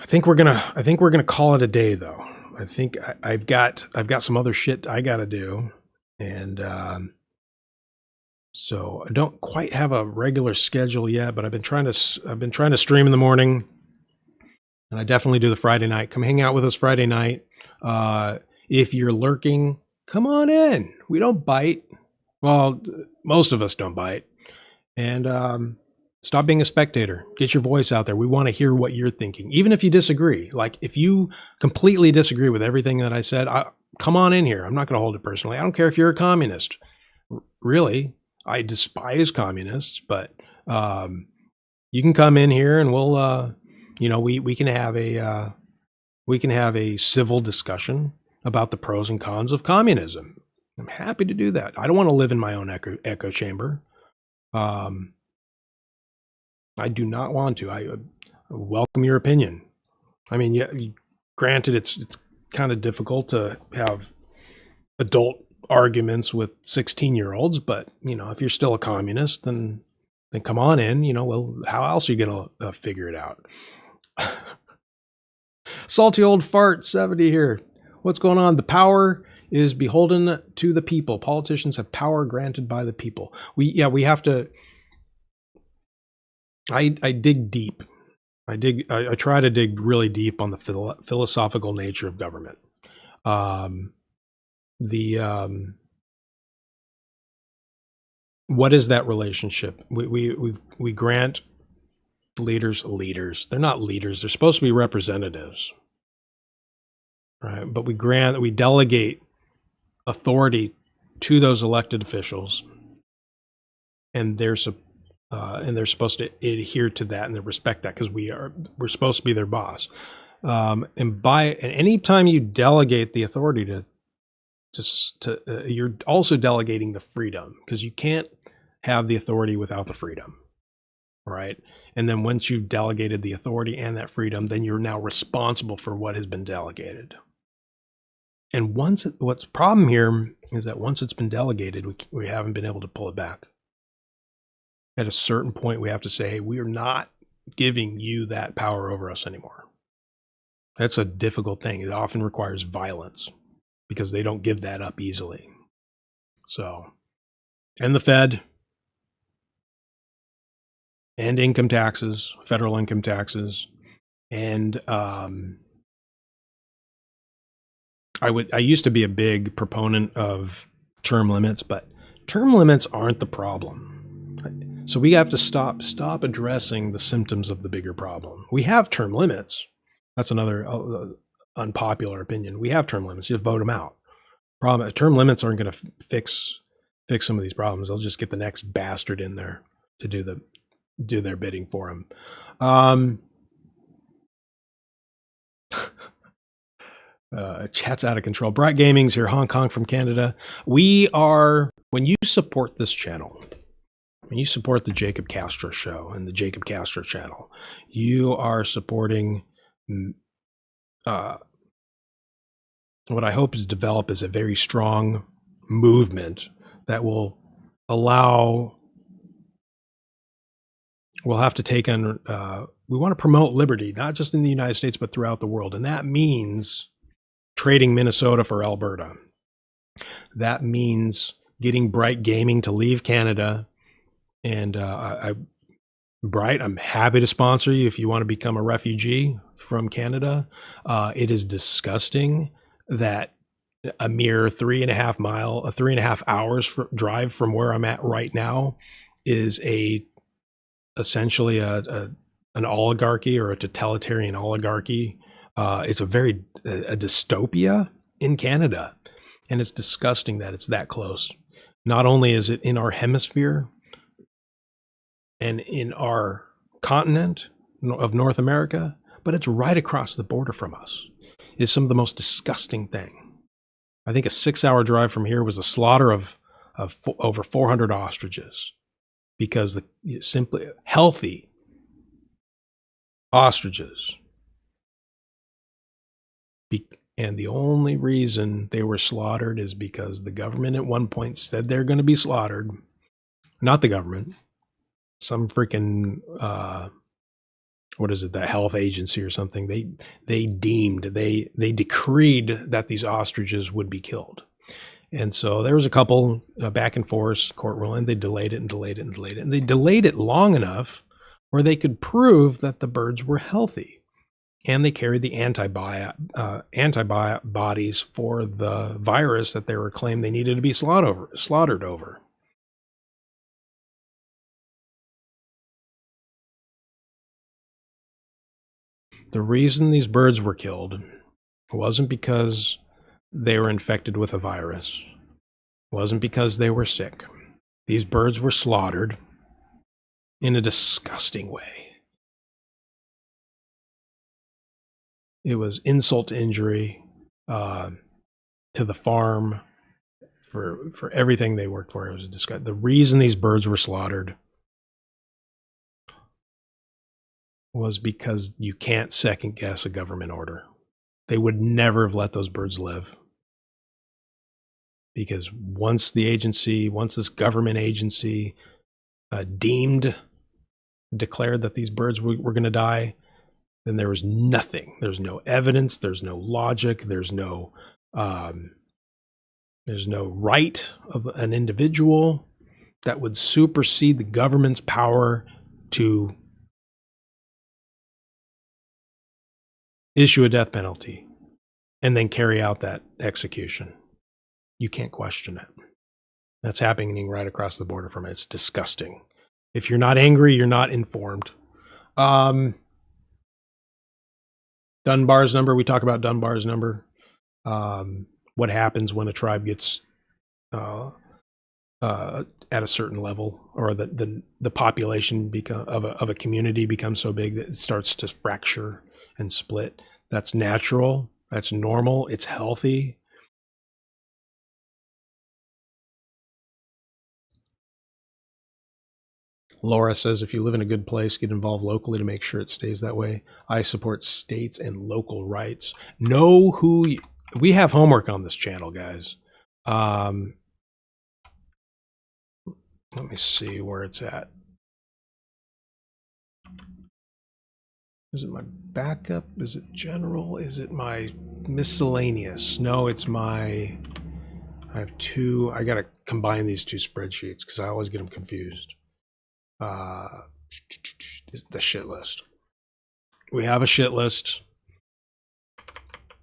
think we're gonna call it a day, though. I think I've got some other shit I got to do, and so I don't quite have a regular schedule yet. But I've been trying to stream in the morning, and I definitely do the Friday night. Come hang out with us Friday night. If you're lurking, come on in. We don't bite. Well, most of us don't bite, and stop being a spectator. Get your voice out there. We want to hear what you're thinking, even if you disagree. Like if you completely disagree with everything that I said, come on in here. I'm not going to hold it personally. I don't care if you're a communist. Really, I despise communists, but you can come in here and we'll, we can have a civil discussion about the pros and cons of communism. I'm happy to do that. I don't want to live in my own echo chamber. I do not want to. I welcome your opinion. I mean, yeah, granted, it's kind of difficult to have adult arguments with 16-year-olds, but if you're still a communist, then come on in. Well, how else are you gonna figure it out? Salty old fart 70 here. What's going on? The power is beholden to the people. Politicians have power granted by the people. We have to. I dig deep. I try to dig really deep on the philosophical nature of government. What is that relationship? We grant leaders. They're not leaders. They're supposed to be representatives, right? But we delegate authority to those elected officials, and they're supposed to adhere to that and they respect that because we're supposed to be their boss. And any time you delegate the authority to you're also delegating the freedom, because you can't have the authority without the freedom, right? And then once you've delegated the authority and that freedom, then you're now responsible for what has been delegated. And what's the problem here is that once it's been delegated, we haven't been able to pull it back. At a certain point, we have to say, hey, we are not giving you that power over us anymore. That's a difficult thing. It often requires violence because they don't give that up easily. So, and the Fed, and income taxes, federal income taxes, and I used to be a big proponent of term limits, but term limits aren't the problem. So we have to stop addressing the symptoms of the bigger problem. We have term limits. That's another unpopular opinion. We have term limits. You just vote them out. Term limits aren't going to fix some of these problems. They'll just get the next bastard in there to do their bidding for them. Chat's out of control. Bright Gaming's here, Hong Kong from Canada. When you support this channel, when you support the Jacob Castro Show and the Jacob Castro channel, you are supporting what I hope is develop as a very strong movement that will allow. We'll have to take on. We want to promote liberty, not just in the United States, but throughout the world, and that means trading Minnesota for Alberta. That means getting Bright Gaming to leave Canada. And Bright, I'm happy to sponsor you if you want to become a refugee from Canada. It is disgusting that a mere 3.5 hours drive from where I'm at right now is essentially an oligarchy or a totalitarian oligarchy. It's a dystopia in Canada, and it's disgusting that it's that close. Not only is it in our hemisphere and in our continent of North America, but it's right across the border from us. It's some of the most disgusting thing. I think a 6-hour drive from here was the slaughter of over 400 ostriches, because simply healthy ostriches. And the only reason they were slaughtered is because the government at one point said they're going to be slaughtered. Not the government. Some freaking, what is it, the health agency or something. They decreed that these ostriches would be killed. And so there was a couple back and forth court ruling. They delayed it and delayed it and delayed it. And they delayed it long enough where they could prove that the birds were healthy. And they carried the antibodies for the virus that they were claimed they needed to be slaughtered over. The reason these birds were killed wasn't because they were infected with a virus. It wasn't because they were sick. These birds were slaughtered in a disgusting way. It was insult to injury to the farm, for everything they worked for. It was a disgust. The reason these birds were slaughtered was because you can't second guess a government order. They would never have let those birds live. Because once this government agency declared that these birds were going to die, then there was nothing. There's no evidence. There's no logic. There's no right of an individual that would supersede the government's power to issue a death penalty and then carry out that execution. You can't question it. That's happening right across the border from it. It's disgusting. If you're not angry, you're not informed. Dunbar's number. We talk about Dunbar's number. What happens when a tribe gets at a certain level, or the population of a community becomes so big that it starts to fracture and split. That's natural. That's normal. It's healthy. Laura says, if you live in a good place, get involved locally to make sure it stays that way. I support states and local rights. Know who we have homework on this channel, guys. Let me see where it's at. Is it my backup? Is it general? Is it my miscellaneous? No, it's my... I have two. I got to combine these two spreadsheets because I always get them confused. The shit list. We have a shit list.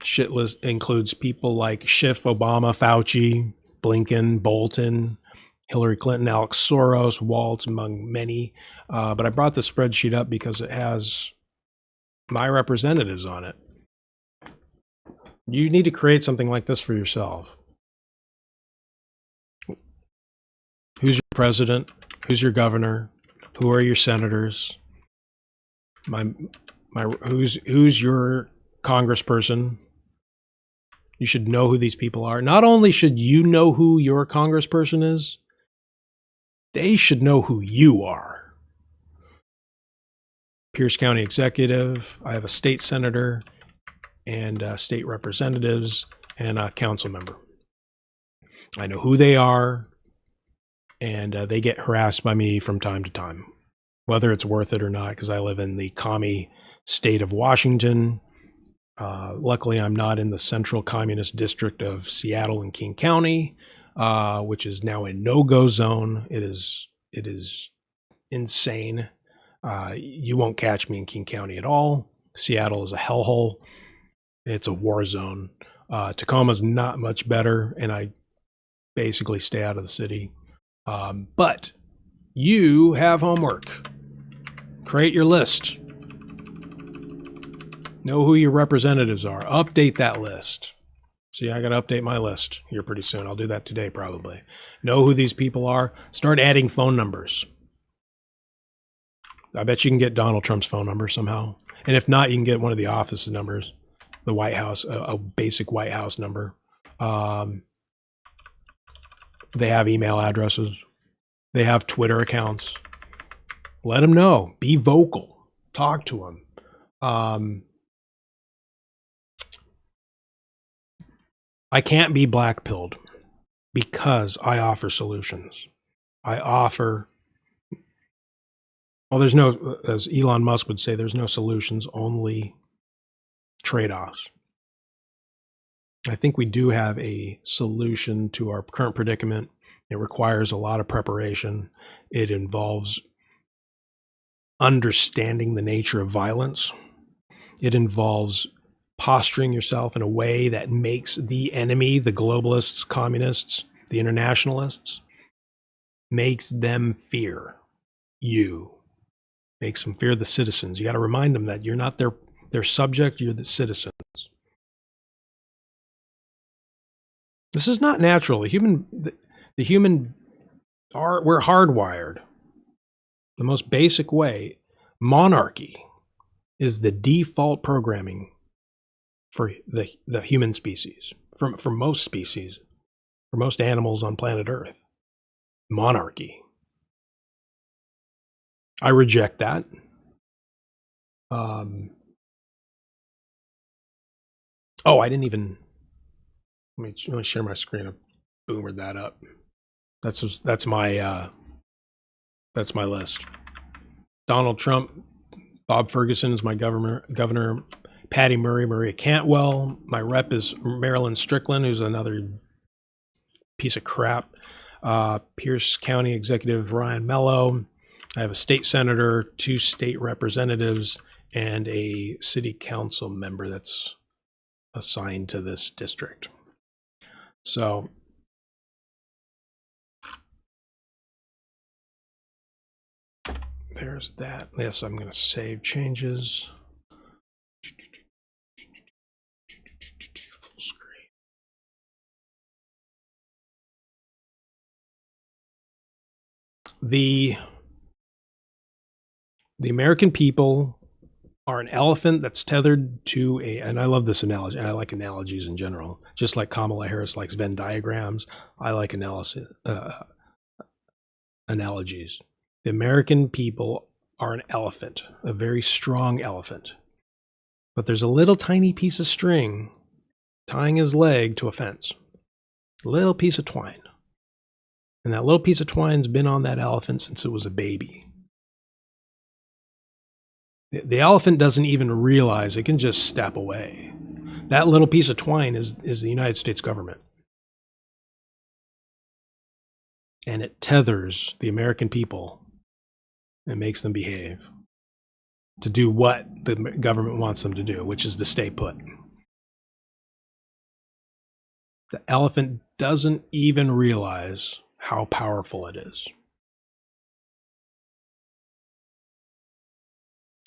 Shit list includes people like Schiff, Obama, Fauci, Blinken, Bolton, Hillary Clinton, Alex Soros, Waltz, among many. But I brought the spreadsheet up because it has my representatives on it. You need to create something like this for yourself. Who's your president? Who's your governor? Who are your senators? Who's your congressperson? You should know who these people are. Not only should you know who your congressperson is, they should know who you are. Pierce County Executive. I have a state senator and state representatives and a council member. I know who they are, and they get harassed by me from time to time, whether it's worth it or not, because I live in the commie state of Washington. Luckily, I'm not in the central communist district of Seattle and King County, which is now a no-go zone. It is insane. You won't catch me in King County at all. Seattle is a hellhole. It's a war zone. Tacoma's not much better, and I basically stay out of the city. But you have homework. Create your list. Know who your representatives are. Update that list. See, I got to update my list here pretty soon. I'll do that today probably. Know who these people are. Start adding phone numbers. I bet you can get Donald Trump's phone number somehow. And if not, you can get one of the office numbers, the White House, a basic White House number. They have email addresses. They have Twitter accounts. Let them know. Be vocal. Talk to them. I can't be blackpilled because I offer solutions. I offer... Well, there's no, as Elon Musk would say, there's no solutions, only trade-offs. I think we do have a solution to our current predicament. It requires a lot of preparation. It involves understanding the nature of violence. It involves posturing yourself in a way that makes the enemy, the globalists, communists, the internationalists, makes them fear you. Makes them fear the citizens. You got to remind them that you're not their subject, you're the citizens. This is not natural. The human we're hardwired. The most basic way, monarchy is the default programming for the human species, for most species, for most animals on planet Earth. Monarchy. I reject that. Oh, I didn't even. Let me share my screen. I boomered that up. That's my list. Donald Trump, Bob Ferguson is my governor. Patty Murray, Maria Cantwell. My rep is Marilyn Strickland, who's another piece of crap. Pierce County Executive Ryan Mello. I have a state senator, 2 state representatives, and a city council member that's assigned to this district. So there's that. Yes, I'm going to save changes. Full screen. The American people are an elephant that's tethered to and I love this analogy. I like analogies in general. Just like Kamala Harris likes Venn diagrams, I like analogies. The American people are an elephant, a very strong elephant. But there's a little tiny piece of string tying his leg to a fence. A little piece of twine. And that little piece of twine's been on that elephant since it was a baby. The elephant doesn't even realize it can just step away. That little piece of twine is the United States government. And it tethers the American people and makes them behave to do what the government wants them to do, which is to stay put. The elephant doesn't even realize how powerful it is.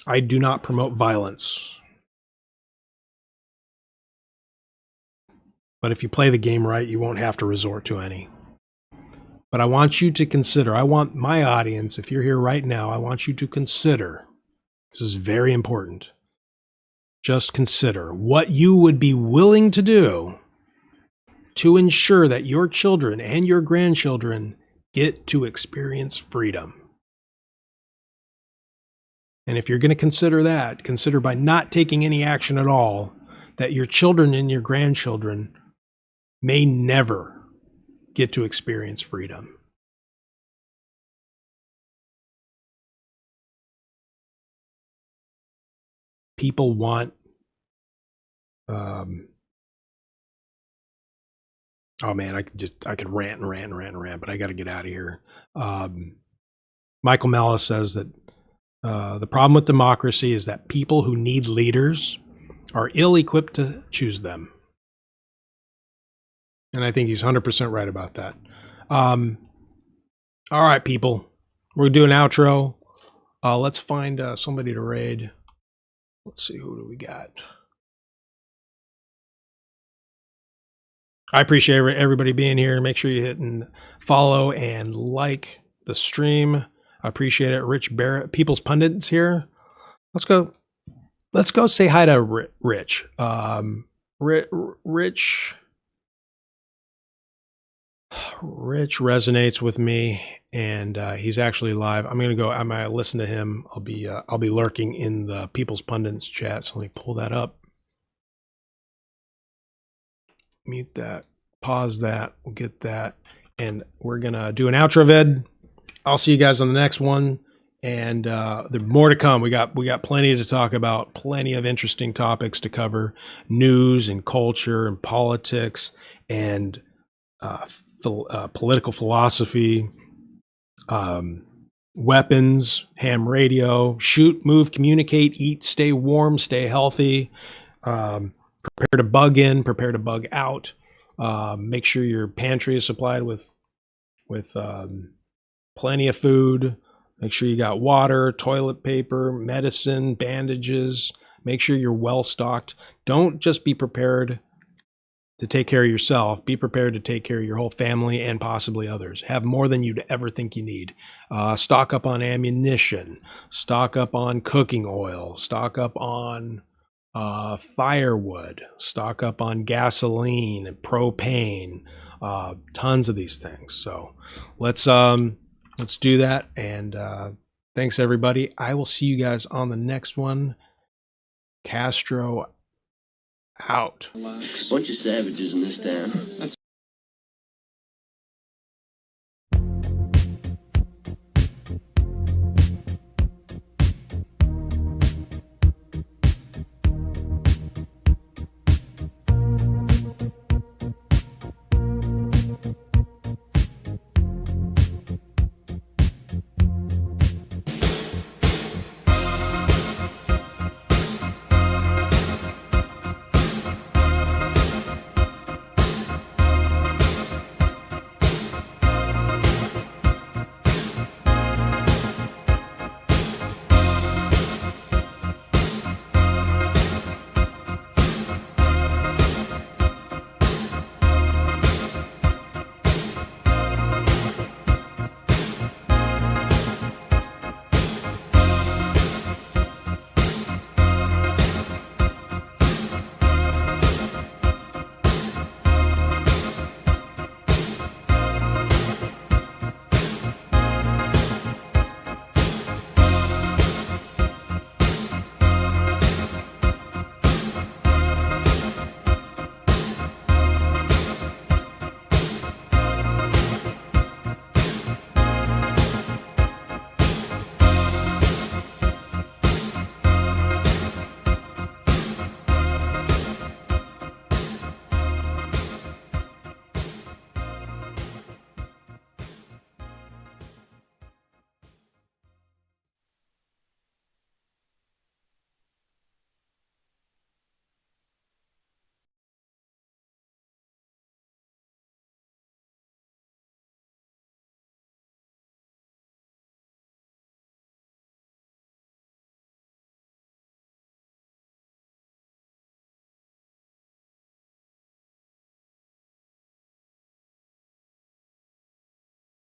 I do not promote violence. But if you play the game right, you won't have to resort to any. But I want you to consider, I want my audience, if you're here right now, I want you to consider, this is very important, just consider what you would be willing to do to ensure that your children and your grandchildren get to experience freedom. And if you're going to consider that, consider by not taking any action at all, that your children and your grandchildren may never get to experience freedom. People want, oh man, I could rant and rant and rant and rant, but I got to get out of here. Michael Malice says that the problem with democracy is that people who need leaders are ill-equipped to choose them. And I think he's 100% right about that. All right, people. We're going to do an outro. Let's find somebody to raid. Let's see, who do we got? I appreciate everybody being here. Make sure you hit and follow and like the stream. I appreciate it. Rich Barrett, People's Pundits here. Let's go say hi to Rich. Rich resonates with me, and he's actually live. I'm gonna listen to him. I'll be lurking in the People's Pundits chat. So let me pull that up. Mute that. Pause that. We'll get that, and we're gonna do an outro vid. I'll see you guys on the next one, and there's more to come. We got plenty to talk about, plenty of interesting topics to cover, news and culture and politics and political philosophy, weapons, ham radio, shoot, move, communicate, eat, stay warm, stay healthy, prepare to bug in, prepare to bug out, make sure your pantry is supplied with plenty of food. Make sure you got water, toilet paper, medicine, bandages. Make sure you're well stocked. Don't just be prepared. to take care of yourself, be prepared to take care of your whole family and possibly others. Have more than you'd ever think you need. Stock up on ammunition, stock up on cooking oil, stock up on firewood, stock up on gasoline and propane, tons of these things. So let's do that. And thanks everybody. I will see you guys on the next one. Castro out. Bunch of savages in this town.